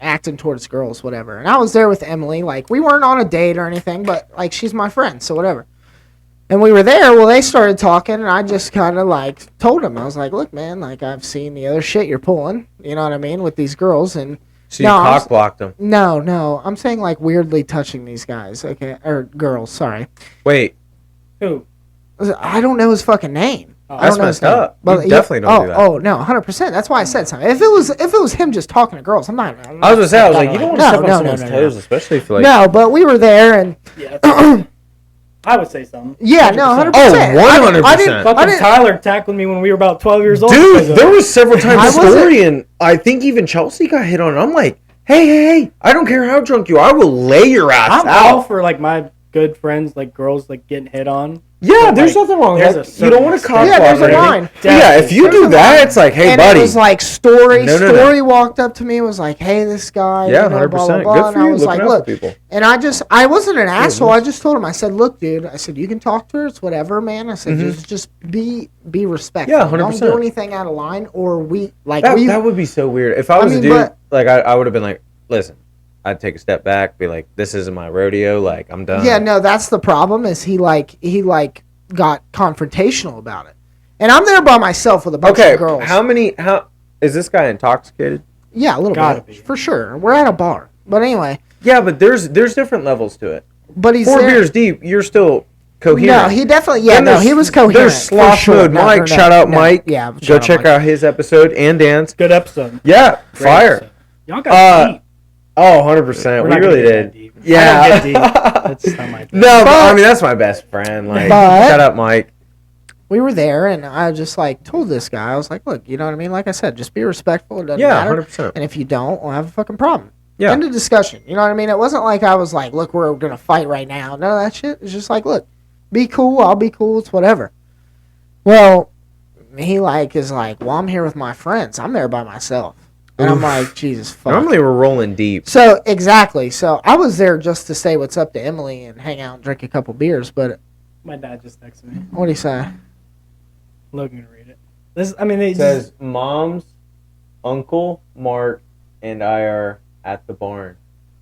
acting towards girls, whatever. And I was there with Emily. We weren't on a date or anything, but she's my friend, so whatever. And we were there. Well, they started talking, and I just kind of told him. I was like, "Look, man, I've seen the other shit you're pulling. You know what I mean with these girls." And so you cock blocked them. No, I'm saying weirdly touching these guys, okay, or girls. Sorry. Wait. Who? I don't know his fucking name. That's messed up. But you definitely don't do that. Oh no, 100%. That's why I said something. If it was him just talking to girls, I'm not. I was gonna say, you don't want to step on someone's toes, especially if No, but we were there and. Yeah, I would say something. Yeah, 100%. no, 100%. Oh, 100%. Fucking Tyler tackled me when we were about 12 years old. Dude, there was several times story, and I think even Chelsea got hit on. I'm like, hey, I don't care how drunk you are, I will lay your ass out. I'm all for my good friends, girls getting hit on. Yeah, there's nothing wrong with that. You don't want to cock block. Yeah, there's a line. Yeah, if you do that, it's hey, and buddy. It was Story. No. Story walked up to me and was like, hey, this guy. Yeah, 100%. Blah, blah, blah. Good for you. And I was like, look. People. And I wasn't an asshole. I just told him, I said, look, dude. I said, you can talk to her. It's whatever, man. I said, just be respectful. Yeah, 100%. Don't do anything out of line or that would be so weird. If I was a dude, I would have been like, listen. I'd take a step back, be like, this isn't my rodeo, I'm done. Yeah, no, that's the problem is he got confrontational about it. And I'm there by myself with a bunch of girls. How is this guy intoxicated? Yeah, a little bit. For sure. We're at a bar. But anyway. Yeah, but there's different levels to it. But he's 4 beers deep, you're still coherent. No, he definitely, he was coherent. There's sloth mode Mike. Shout out Mike. Yeah, go check out his episode and Dan's. Good episode. Yeah, great fire. Episode. Y'all got deep. Oh, 100%. We really did. Yeah. I don't get deep. That's not my thing. No, but I mean, that's my best friend. Like, shout out Mike. We were there, and I just, like, told this guy, I was like, look, you know what I mean? Like I said, just be respectful. It doesn't matter. 100%. And if you don't, we'll have a fucking problem. Yeah. End of discussion. You know what I mean? It wasn't like I was like, look, we're going to fight right now. None of that shit. It's just like, look, be cool. I'll be cool. It's whatever. Well, he, like, is like, well, I'm here with my friends. I'm there by myself. And I'm like, Jesus fuck. Normally we're rolling deep. So, exactly. So, I was there just to say what's up to Emily and hang out and drink a couple beers, but... My dad just texted me. What'd he say? Logan can read it. It says, Mom's uncle, Mark, and I are at the barn.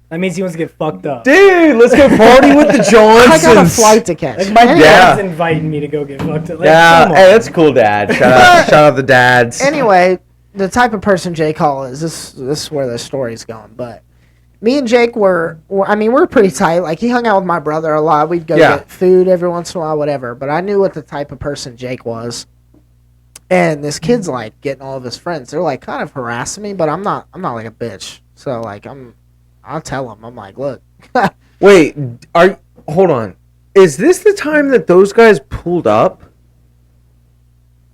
That means he wants to get fucked up. Dude, let's go party with the Johnsons. I got a flight to catch. Like my dad's inviting me to go get fucked up. Like, hey, that's cool, Dad. Shout out the dads. Anyway, the type of person Jake Hall is, this is where the story's going. But me and Jake we're pretty tight. Like, he hung out with my brother a lot. We'd go get food every once in a while, whatever. But I knew what the type of person Jake was. And this kid's, like, getting all of his friends. They're, like, kind of harassing me, but I'm not like a bitch. So, like, I'll tell them. I'm like, look. Wait, hold on. Is this the time that those guys pulled up?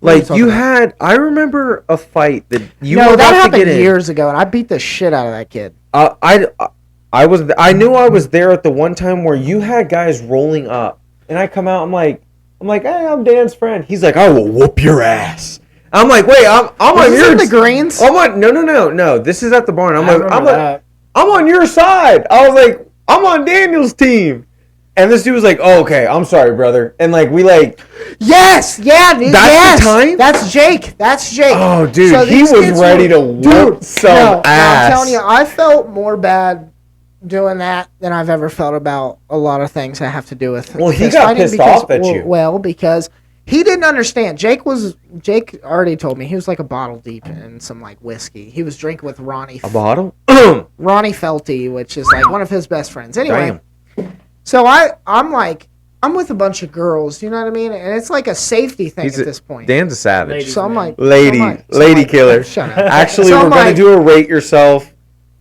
Like, I remember a fight that you were about to get in. No, that happened years ago, and I beat the shit out of that kid. I knew I was there at the one time where you had guys rolling up, and I come out, I'm like, hey, I'm Dan's friend. He's like, I will whoop your ass. I'm like, wait, I'm on your side. The greens? No. This is at the barn. I'm on your side. I was like, I'm on Daniel's team. And this dude was like, oh, okay, I'm sorry, brother. And like, we like... Yes, yeah, dude. That's the time? That's Jake. Oh, dude, so he was ready to whoop some ass. I'm telling you, I felt more bad doing that than I've ever felt about a lot of things that have to do with... Well, he got pissed off at you. Well, because he didn't understand. Jake already told me he was like a bottle deep in some like whiskey. He was drinking with Ronnie. A bottle? Ronnie Felty, which is like one of his best friends. Anyway... So I'm with a bunch of girls, you know what I mean? And it's like a safety thing at this point. Dan's a savage. Ladies, so I'm like... Lady killer. Shut up. Actually, we're going to do a rate yourself.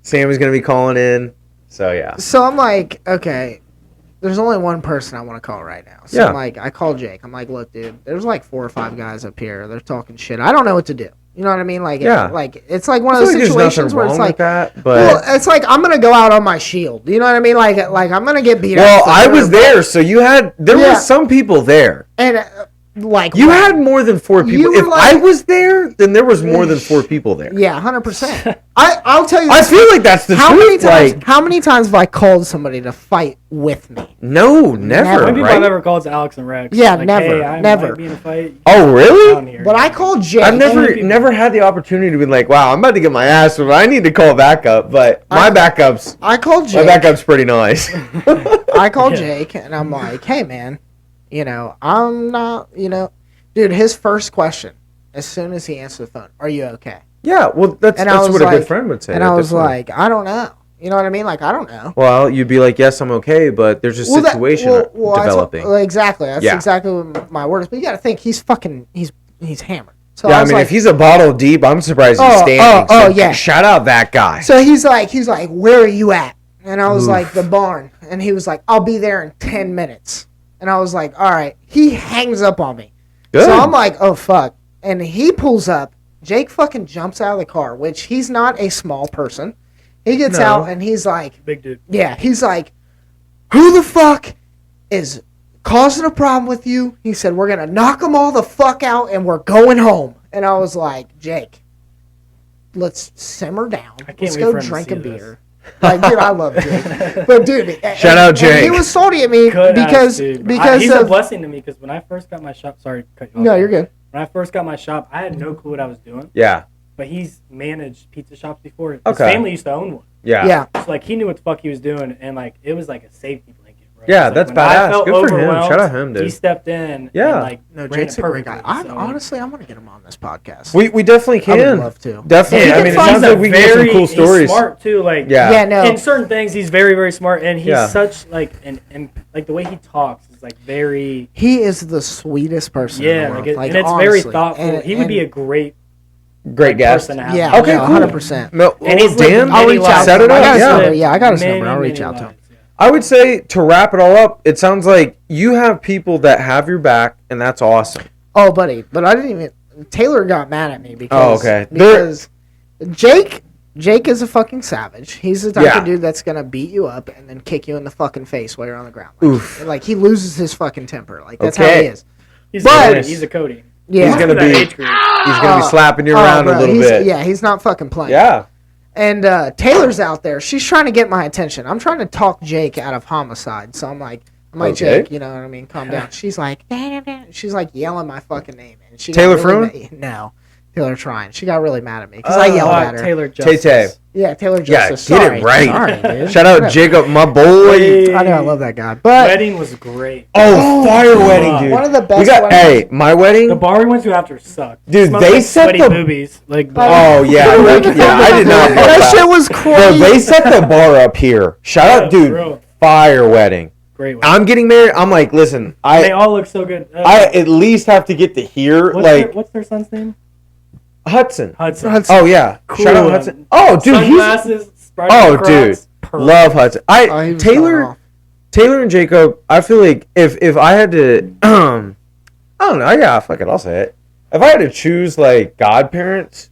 Sammy's going to be calling in. So, yeah. So I'm like, okay, there's only one person I want to call right now. So I'm like, I call Jake. I'm like, look, dude, there's like 4 or 5 guys up here. They're talking shit. I don't know what to do. You know what I mean? Like, it's like one of those situations where it's like, it's like I'm gonna go out on my shield. You know what I mean? Like I'm gonna get beat. Well, I was there, so there were some people there, and you had more than 4 people. If I was there, then there was more than 4 people there. Yeah, 100%. I'll tell you. I feel like that's the truth. How many times have I called somebody to fight with me? No, never. How many people I've ever called to Alex and Rex? Yeah, like, never, hey, never. Be in a fight. Oh, really? But I called Jake. I've never had the opportunity to be like, wow, I'm about to get my ass whipped. I need to call backup, but my backup's. I called Jake. My backup's pretty nice. I called Jake and I'm like, hey man, I'm not, dude. His first question, as soon as he answered the phone, are you okay? Yeah, well, that's what a good friend would say. And I was like, I don't know. You know what I mean? Like, I don't know. Well, you'd be like, yes, I'm okay, but there's a situation developing. Exactly. That's exactly what my word is. But you got to think, he's hammered. So yeah, I mean, if he's a bottle deep, I'm surprised he's standing. Yeah. Shout out that guy. So he's like, where are you at? And I was like, the barn. And he was like, I'll be there in 10 minutes. And I was like, all right. He hangs up on me. Good. So I'm like, oh, fuck. And he pulls up. Jake fucking jumps out of the car, which he's not a small person. He gets out and he's like... Big dude. Yeah, he's like, who the fuck is causing a problem with you? He said, we're going to knock them all the fuck out and we're going home. And I was like, Jake, let's simmer down. Let's go drink a beer. Like, dude, I love Jake. But, dude... Shout out Jake. He was salty at me because he's a blessing to me because when I first got my shop... Sorry to cut you off. No, you're good. When I first got my shop, I had no clue what I was doing. Yeah. But he's managed pizza shops before. His family used to own one. Yeah. Yeah. So, like, he knew what the fuck he was doing, and, like, it was like a safety blanket bro. Yeah, that's badass. Good for him. Shout out him, dude. He stepped in. Yeah. And, no, Jake's a great guy. Honestly, I want to get him on this podcast. We definitely can. I would love to. Definitely. I mean, it sounds like we can get some cool stories. He's smart too. Like, no. In certain things, he's very, very smart, and he's such like like the way he talks is like very. He is the sweetest person. Yeah, in the world. and it's very thoughtful. He would be a great guest. Yeah. Okay. 100%. And he's Dan, I'll reach out. Set it up. Yeah, I got his number. I'll reach out to him. I would say, to wrap it all up, it sounds like you have people that have your back, and that's awesome. Oh, buddy, but I didn't even. Taylor got mad at me because. Oh, okay. Because Jake is a fucking savage. He's the type of dude that's gonna beat you up and then kick you in the fucking face while you're on the ground. Like, Oof. Like he loses his fucking temper. Like that's how he is. He's a Cody. Yeah. He's gonna be slapping you around a little bit. Yeah, he's not fucking playing. Yeah. And Taylor's out there. She's trying to get my attention. I'm trying to talk Jake out of homicide. So I'm like, Jake, you know what I mean? Calm down. She's like, she's like yelling my fucking name. And she Taylor Froon? No. Taylor Trine. She got really mad at me because I yelled at her. Taylor Justice. Tay-Tay. Yeah, Taylor Justice. Yeah, get it right. Sorry, dude. Shout out Jacob, my boy. I know, I love that guy. But wedding was great. Oh, fire wedding, dude. One of the best weddings. My wedding. The bar we went to after sucked. Dude, they set the boobies. Like, oh yeah, I did not. That shit was crazy. Bro, they set the bar up here. Shout out, dude. Bro. Fire wedding. Great wedding. I'm getting married. I'm like, listen, they all look so good. I at least have to get to here. What's their son's name? Hudson. Oh yeah. Cool. Shout out Hudson. Oh dude, sunglasses. Dude, love Hudson. Taylor and Jacob. I feel like if I had to, I don't know. Yeah, fuck it. I'll say it. If I had to choose like godparents,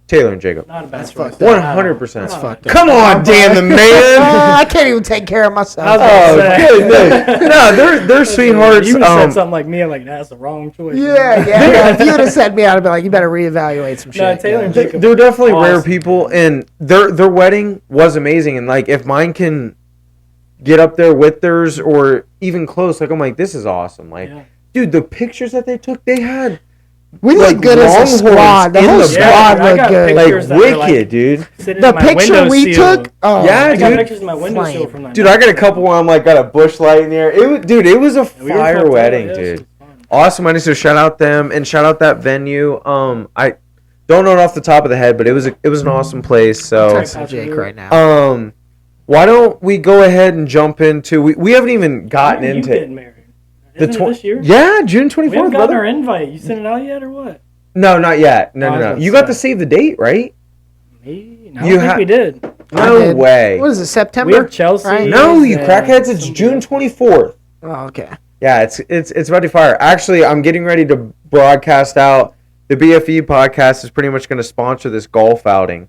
Taylor and Jacob. Not a bad choice. 100%. Come on, Dan the man. I can't even take care of myself. Oh, goodness. No, they're sweethearts. You said something like me, I'm like, that's the wrong choice. Yeah. If you would have said me, I'd have been like, you better reevaluate some shit. No, Taylor and Jacob. They're definitely rare people, and their wedding was amazing. And like, if mine can get up there with theirs or even close, like I'm like, this is awesome. Like, dude, the pictures that they took, they had. We look good as a squad. The whole squad looked good. Like wicked, dude. The picture we took. Oh, yeah, dude. I got pictures in my windowsill from that. Dude, I got a couple where I'm like got a bush light in there. It was a fire wedding, dude. Awesome wedding. So shout out them and shout out that venue. I don't know it off the top of the head, but it was an awesome place. So texting Jake right now. Why don't we go ahead and jump into? We haven't even gotten into. Getting married? Isn't it this year? Yeah, June 24th. We haven't gotten our invite. You sent it out yet or what? No, not yet. No. You got to save the date, right? Me? No, I don't think we did. No way. What is it, September? We have Chelsea. Right? No, you crackheads. It's June 24th. Oh, okay. Yeah, it's about to fire. Actually, I'm getting ready to broadcast out. The BFE podcast is pretty much going to sponsor this golf outing.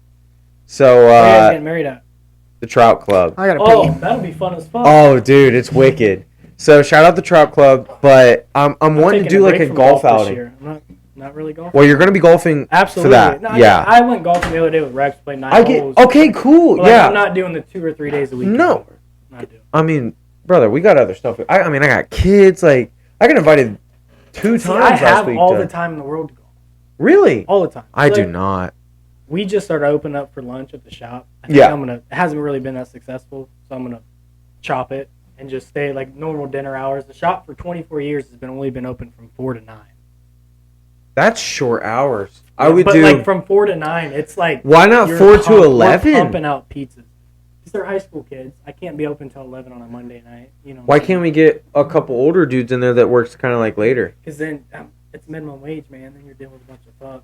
So, where are you guys getting married at? The Trout Club. I gotta pee. That'll be fun as fuck. Oh, dude, it's wicked. So shout out the Trout Club, but I'm wanting to do like a golf outing. I'm not really golfing. Well, you're going to be golfing for that. No, yeah. I went golfing the other day with Rex, played 9 holes. Okay, cool. But yeah. I'm not doing the 2 or 3 days a week. No. Not doing. I mean, brother, we got other stuff. I mean, I got kids. Like, I got invited 2 times I have last week. all the time in the world to go. Really? All the time. I do not. We just started opening up for lunch at the shop. I think it hasn't really been that successful, so I'm gonna chop it and just stay like normal dinner hours. The shop for 24 years has only been open from 4 to 9. That's short hours. Yeah, but like from 4 to 9, it's like why not 4 to 11? We're pumping out pizzas. Because they're high school kids. I can't be open till 11 on a Monday night. You know. Why can't we get a couple older dudes in there that works kind of like later? Because then it's minimum wage, man. Then you're dealing with a bunch of fucks.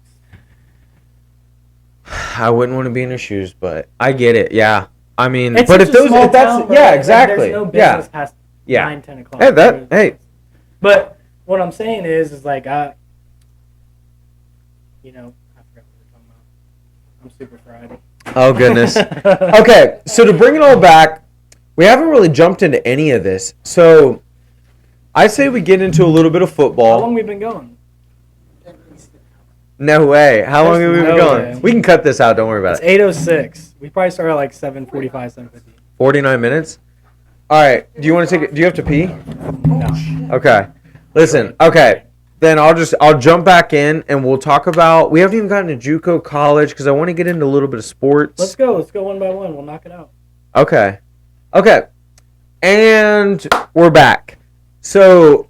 I wouldn't want to be in their shoes, but I get it. Yeah, I mean, it's but if that's exactly. There's no business past 9, 10 o'clock. Hey. But what I'm saying is like I forgot what we're talking about. I'm super fried. Oh goodness. Okay, so to bring it all back, we haven't really jumped into any of this. So I say we get into a little bit of football. How long have we been going? No way. How long have we been going? We can cut this out. Don't worry about it. It's 8:06. We probably started at like 7:45, 7:50. 49 minutes? All right. Do you want to take it? Do you have to pee? No. Okay. Listen. Okay. Then I'll jump back in and we'll talk about. We haven't even gotten to JUCO college because I want to get into a little bit of sports. Let's go. Let's go one by one. We'll knock it out. Okay. And we're back. So,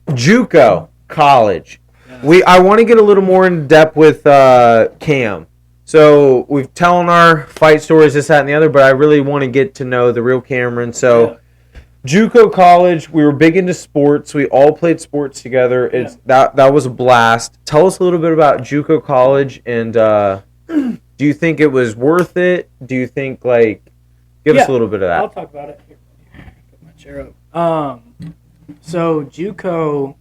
JUCO college. I want to get a little more in depth with Cam. So we've telling our fight stories, this, that, and the other, but I really want to get to know the real Cameron. So, JUCO college, we were big into sports. We all played sports together. That was a blast. Tell us a little bit about JUCO college, and do you think it was worth it? Do you think give us a little bit of that? I'll talk about it. Here, put my chair up. So JUCO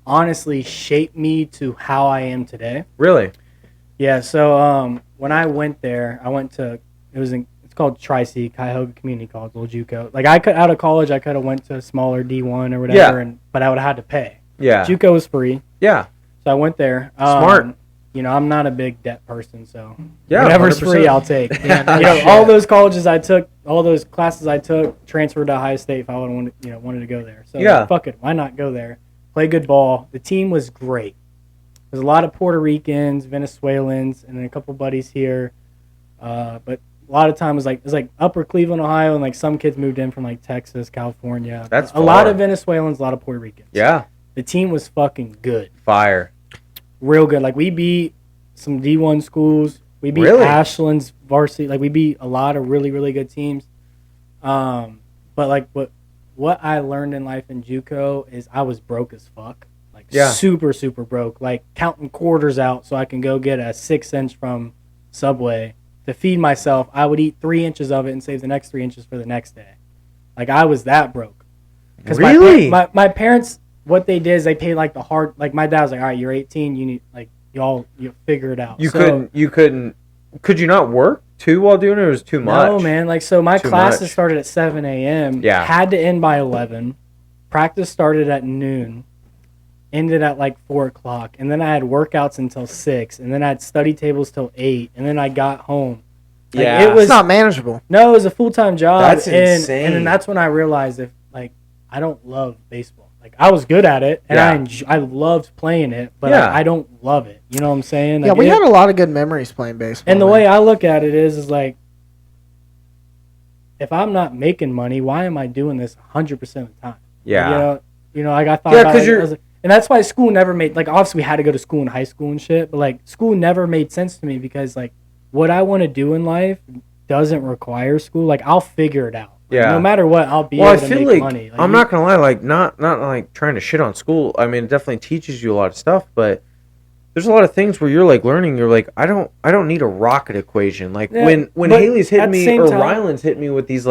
honestly shaped me to how I am today. Really? Yeah. So when I went there, it's called Tri-C, Cuyahoga Community College, little JUCO. Out of college, I could have went to a smaller D1 or whatever, but I would have had to pay. Yeah. JUCO was free. Yeah. So I went there. Smart. I'm not a big debt person, so yeah, whatever's 100%. Free, I'll take. All those colleges I took, all those classes I took, transferred to Ohio State if I wanted to go there. So fuck it, why not go there? Play good ball. The team was great. There's a lot of Puerto Ricans, Venezuelans, and then a couple buddies here. But a lot of time it was like Upper Cleveland, Ohio, and some kids moved in from Texas, California. That's a lot of Venezuelans, a lot of Puerto Ricans. Yeah. The team was fucking good. Fire. Real good. We beat some D1 schools. We beat Ashland's varsity. We beat a lot of really, really good teams. But what I learned in life in JUCO is I was broke as fuck. Super, super broke. Counting quarters out so I can go get a 6-inch from Subway to feed myself. I would eat 3 inches of it and save the next 3 inches for the next day. I was that broke. Really? My parents, what they did is they paid the hard. My dad was all right, you're 18, you need you figure it out. Could you not work too while doing it? Or it was too much? No, man. So my classes started at 7 a.m. Yeah. Had to end by 11. Practice started at noon. Ended at 4 o'clock. And then I had workouts until 6. And then I had study tables till 8. And then I got home. It's not manageable. No, it was a full-time job. That's insane. And then that's when I realized I don't love baseball. I was good at it, and I loved playing it, but I don't love it. You know what I'm saying? We had a lot of good memories playing baseball. And the way I look at it is if I'm not making money, why am I doing this 100% of the time? Yeah. I thought about it. And that's why school never made, obviously we had to go to school in high school and shit, but school never made sense to me because what I want to do in life doesn't require school. I'll figure it out. No matter what, I'll be able to make money. I'm not gonna lie, not trying to shit on school. I mean, it definitely teaches you a lot of stuff, but there's a lot of things where you're learning. You're I don't need a rocket equation. When Haley's hit me or Ryland's hit me with these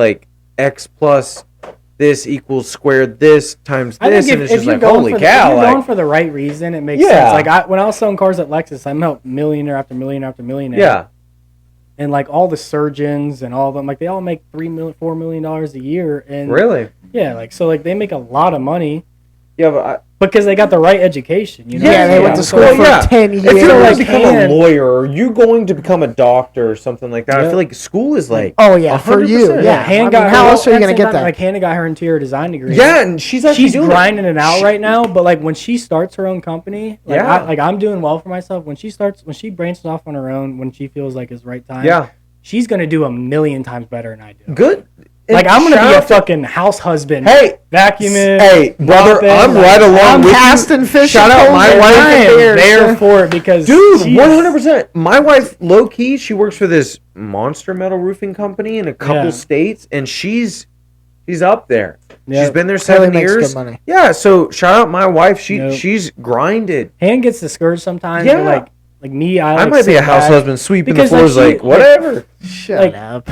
X plus this equals squared this times this, and it's just holy cow! If you're going for the right reason, it makes sense. When I was selling cars at Lexus, I met millionaire after millionaire after millionaire. Yeah. And all the surgeons and all of them, they all make $3 million, $4 million a year. And really? Yeah, they make a lot of money. Yeah, but because they got the right education. Yeah, they went to school for 10 years. If you're going to become a lawyer, or you're going to become a doctor or something like that, I feel school is oh yeah, 100%. For you. Yeah, how else are you going to get that? Hannah got her interior design degree. Yeah, and she's grinding it out right now. But when she starts her own company, I'm doing well for myself. When she branches off on her own, when she feels it's the right time, she's going to do a million times better than I do. Good. I'm going to be a fucking house husband. Hey. Vacuuming. Hey, brother, I'm right along with you. I'm casting fish. Shout out my wife. I am there for it because... Dude, 100%. My wife, low-key, she works for this monster metal roofing company in a couple states, and she's up there. Yeah. She's been there 7 years. Makes good money. Yeah, so shout out my wife. She's grinded. Han gets discouraged sometimes. Yeah. But me, I might be a house husband sweeping the floors whatever. Shut up.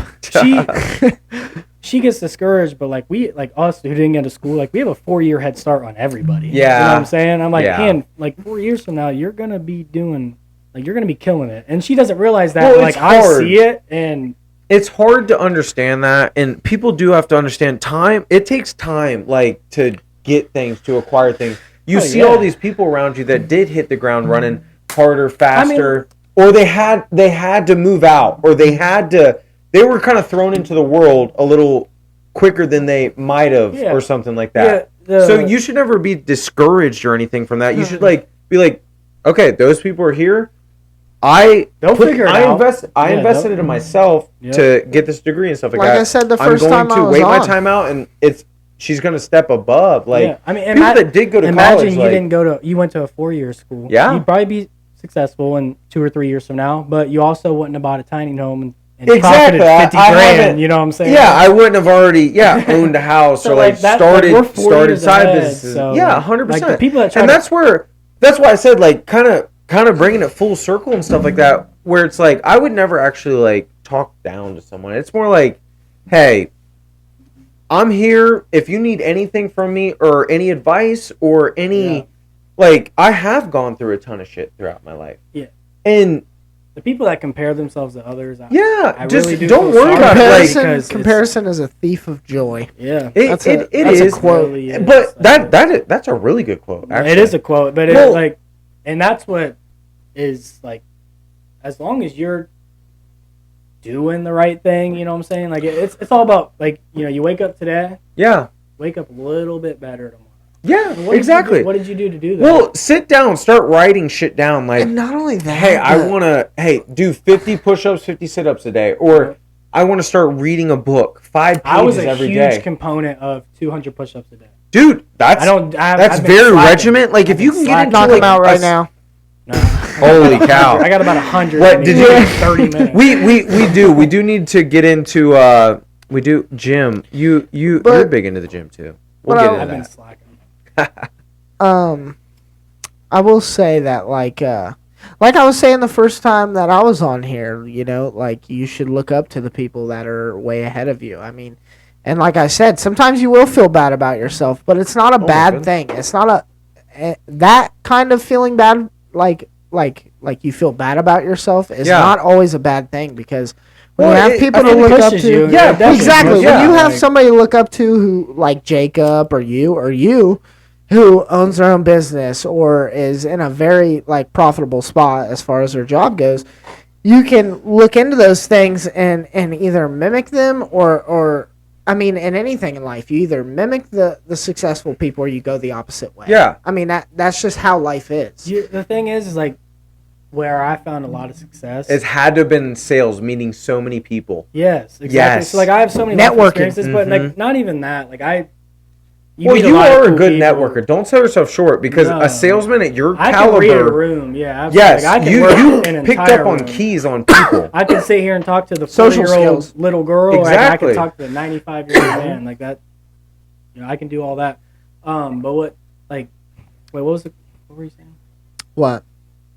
She gets discouraged, but we us who didn't get to school, we have a 4-year head start on everybody. Yeah. You know what I'm saying? I'm Han, 4 years from now, you're gonna be doing you're gonna be killing it. And she doesn't realize that. Well, I see it, and it's hard to understand that, and people do have to understand time. It takes time, to get things, to acquire things. You see all these people around you that did hit the ground running harder, faster, or they had to move out, or they were kind of thrown into the world a little quicker than they might have, or something like that. So you should never be discouraged or anything from that. You should be okay, those people are here. They'll figure it out. I invested it in myself to get this degree and stuff like that. Like I said, the first time I was wait my time out, and she's going to step above. Like, I mean, people that did go to college. Imagine you went to a 4-year school. Yeah. You'd probably be successful in 2 or 3 years from now, but you also wouldn't have bought a tiny home and exactly. profited $50,000. You know what I'm saying? Yeah, I wouldn't have already owned a house or like started side businesses. So, 100%. Like the people that that's why I said like kind of bringing it full circle and stuff like that, where it's like I would never actually like talk down to someone. It's more like, hey, I'm here if you need anything from me or any advice or any like I have gone through a ton of shit throughout my life. Yeah. And the people that compare themselves to others, I just really don't worry about it. Like, comparison is a thief of joy. Yeah, it is a quote. Really is. But that's a really good quote. Actually. It is a quote, but it's like, and that's what is like, as long as you're doing the right thing, you know what I'm saying? Like it's all about like you wake up today, wake up a little bit better tomorrow. Yeah, exactly. What did you do to do that? Well, sit down, start writing shit down. Like, and not only that, hey, I want to, do 50 push-ups, 50 sit-ups a day, or I want to start reading a book, 5 pages every day. I was a huge component of 200 push-ups a day. Dude, that's very regiment. Like, if you can get into knock them out right now. No. Holy cow! I got about 100. What did you? 30 minutes. We do need to get into we do gym. You're big into the gym too. We'll get into that. I've been slacking. I will say that like I was saying the first time that I was on here, like you should look up to the people that are way ahead of you. I mean, and like I said, sometimes you will feel bad about yourself, but it's not a bad thing. It's not that kind of feeling bad, like you feel bad about yourself is not always a bad thing, because when you have people to look up to, exactly. When you have somebody to look up to who, like Jacob or you, who owns their own business or is in a very like profitable spot as far as their job goes, you can look into those things and either mimic them or I mean, in anything in life, you either mimic the successful people or you go the opposite way. Yeah. I mean, that's just how life is. The thing is like where I found a lot of success. It's had to have been sales, meeting so many people. Yes, exactly. Yes. So like I have so many networking experiences, but like not even that. Like you are a good networker. Don't sell yourself short, because a salesman at your caliber. I can read a room, yeah. Yes, like, I can you picked up on keys on people. I can sit here and talk to the social 40-year-old little girl, exactly. or I can talk to the 95-year-old man. Like that, I can do all that. But what were you saying? What?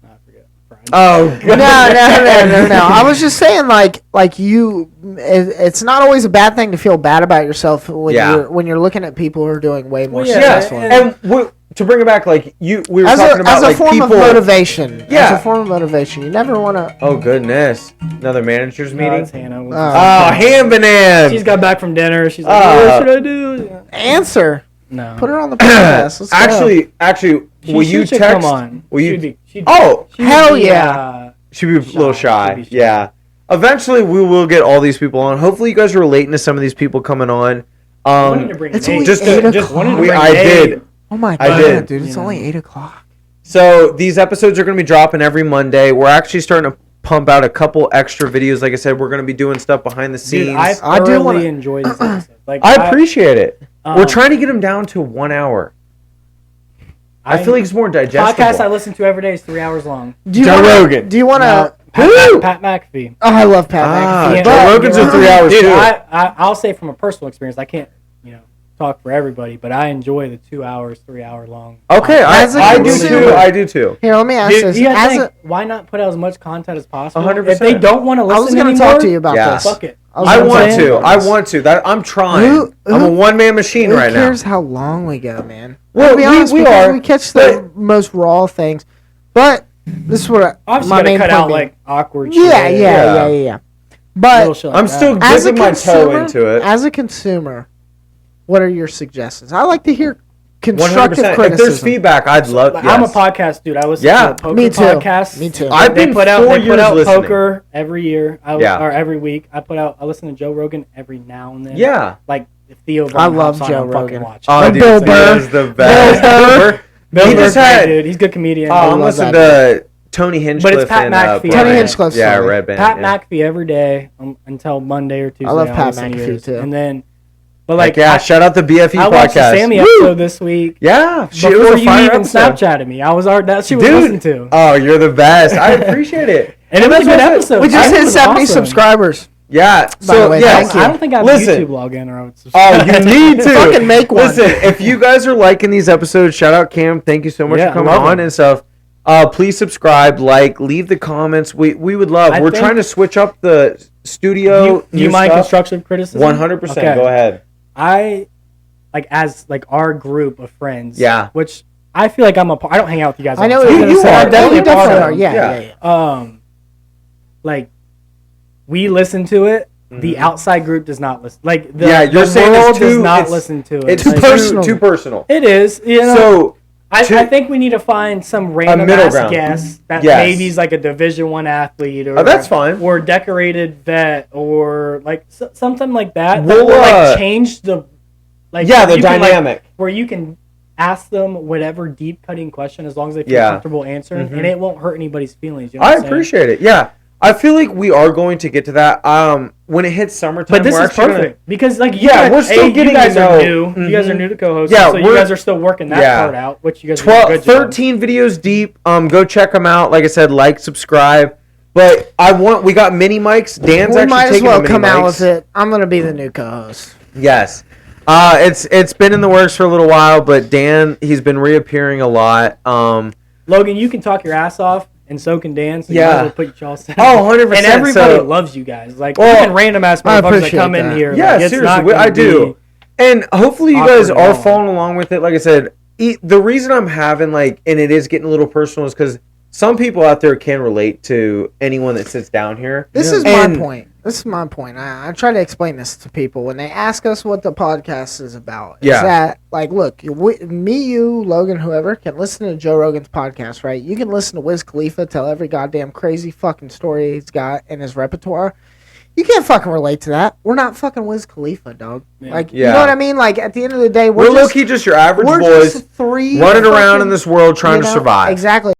I forget. Oh no! I was just saying, like you. It's not always a bad thing to feel bad about yourself when you're looking at people who are doing way more successful. And to bring it back, like we were talking about, as a form of motivation. Yeah, as a form of motivation. You never want to. Oh goodness! Another managers meeting. It's Hannah. Ham-Banan. She's got back from dinner. She's like, what should I do? Answer. No. Put her on the podcast. Actually, will you text? Come on. Will you? She'd hell be, yeah. She'd be a little shy. Yeah. Eventually, we will get all these people on. Hopefully, you guys are relating to some of these people coming on. It's only 8 o'clock. I did. Oh my god, dude! It's only 8 o'clock. So these episodes are going to be dropping every Monday. We're actually starting to pump out a couple extra videos. Like I said, we're going to be doing stuff behind the scenes. Dude, I thoroughly enjoy these episodes. Like, I appreciate it. We're trying to get them down to 1 hour. I feel like it's more digestible. Podcast I listen to every day is 3 hours long. Joe Rogan. Do you want to? Pat McAfee. Oh, I love Pat McAfee. Joe Rogan's are 3 hours dude, too. I'll say from a personal experience, I can't, talk for everybody, but I enjoy the 2 hours, 3 hour long. Okay, I do too. Here, let me ask this. Why not put out as much content as possible? 100%. If they don't want to listen, I was going to talk to you about this. Fuck it. I want to. I'm trying. I'm a one-man machine right now. Who cares how long we go, man? Well, to be honest, we are. We catch the most raw things, but this is what my main cut out like awkward shit. Yeah. But I'm still dipping my toe into it. As a consumer, what are your suggestions? I like to hear constructive 100%. Criticism. If there's feedback, I'd love. Yes. I'm a podcast dude. I listen to poker podcasts. Me too. I've been 4 years listening. Poker every year. Or every week. I listen to Joe Rogan every now and then. Yeah. Like if Theo. I love Joe Rogan. Oh, dude, Bill Burr is the best. Bill Burr, dude. He's a good comedian. I'm listening to Tony Hinchcliffe. But it's Pat McAfee. Tony Hinchcliffe. Yeah, Red Band. Pat McAfee every day until Monday or Tuesday. I love Pat McAfee too. And then, but like, shout out the BFE podcast. I watched the Sammy episode this week. Yeah, before you even Snapchatted me, I was that she was listening to. Oh, you're the best. I appreciate it. And it was a good episode. We just hit 70 subscribers. Yeah. So I don't think I have a YouTube login or I would subscribe. Oh, you need to fucking make one. Listen, if you guys are liking these episodes, shout out Cam. Thank you so much for coming on and stuff. Please subscribe, leave the comments. We would love. We're trying to switch up the studio. Do you mind constructive criticism? 100%. Go ahead. As our group of friends. Yeah. Which I feel like I'm a part. I don't hang out with you guys. I know you are. Definitely are. Yeah. We listen to it. Mm-hmm. The outside group does not listen. You're saying world does not listen to it. It's too personal. It is. You know, so I think we need to find some random ass guest that maybe is like a Division I athlete or that's fine, or decorated vet or like something like that. We'll that will change the the dynamic where you can ask them whatever deep cutting question as long as they feel comfortable answering, and it won't hurt anybody's feelings. You know I appreciate it. Yeah. I feel like we are going to get to that when it hits summertime. But this is perfect because we're still getting you guys to know. Are new. Mm-hmm. You guys are new to co-host. Yeah, so you guys are still working that part out. Which you guys 13 videos deep. Go check them out. Like I said, subscribe. But we got mini mics. Dan's actually might taking as well the come mini out mics. with it. I'm gonna be the new co-host. Yes. It's been in the works for a little while, but Dan, he's been reappearing a lot. Logan, you can talk your ass off. And so can Dan, so you might as well put y'all set. 100%. And everybody loves you guys. Even random ass motherfuckers that come in here. Yeah, seriously, I do. And hopefully you guys are following along with it. Like I said, the reason I'm having and it is getting a little personal is because some people out there can relate to anyone that sits down here. This is my point. I try to explain this to people when they ask us what the podcast is about. Is that, look, me, you, Logan, whoever, can listen to Joe Rogan's podcast, right? You can listen to Wiz Khalifa tell every goddamn crazy fucking story he's got in his repertoire. You can't fucking relate to that. We're not fucking Wiz Khalifa, dog. Yeah. You know what I mean? At the end of the day, we're low-key just your average boys just three running around in this world trying to survive. Exactly.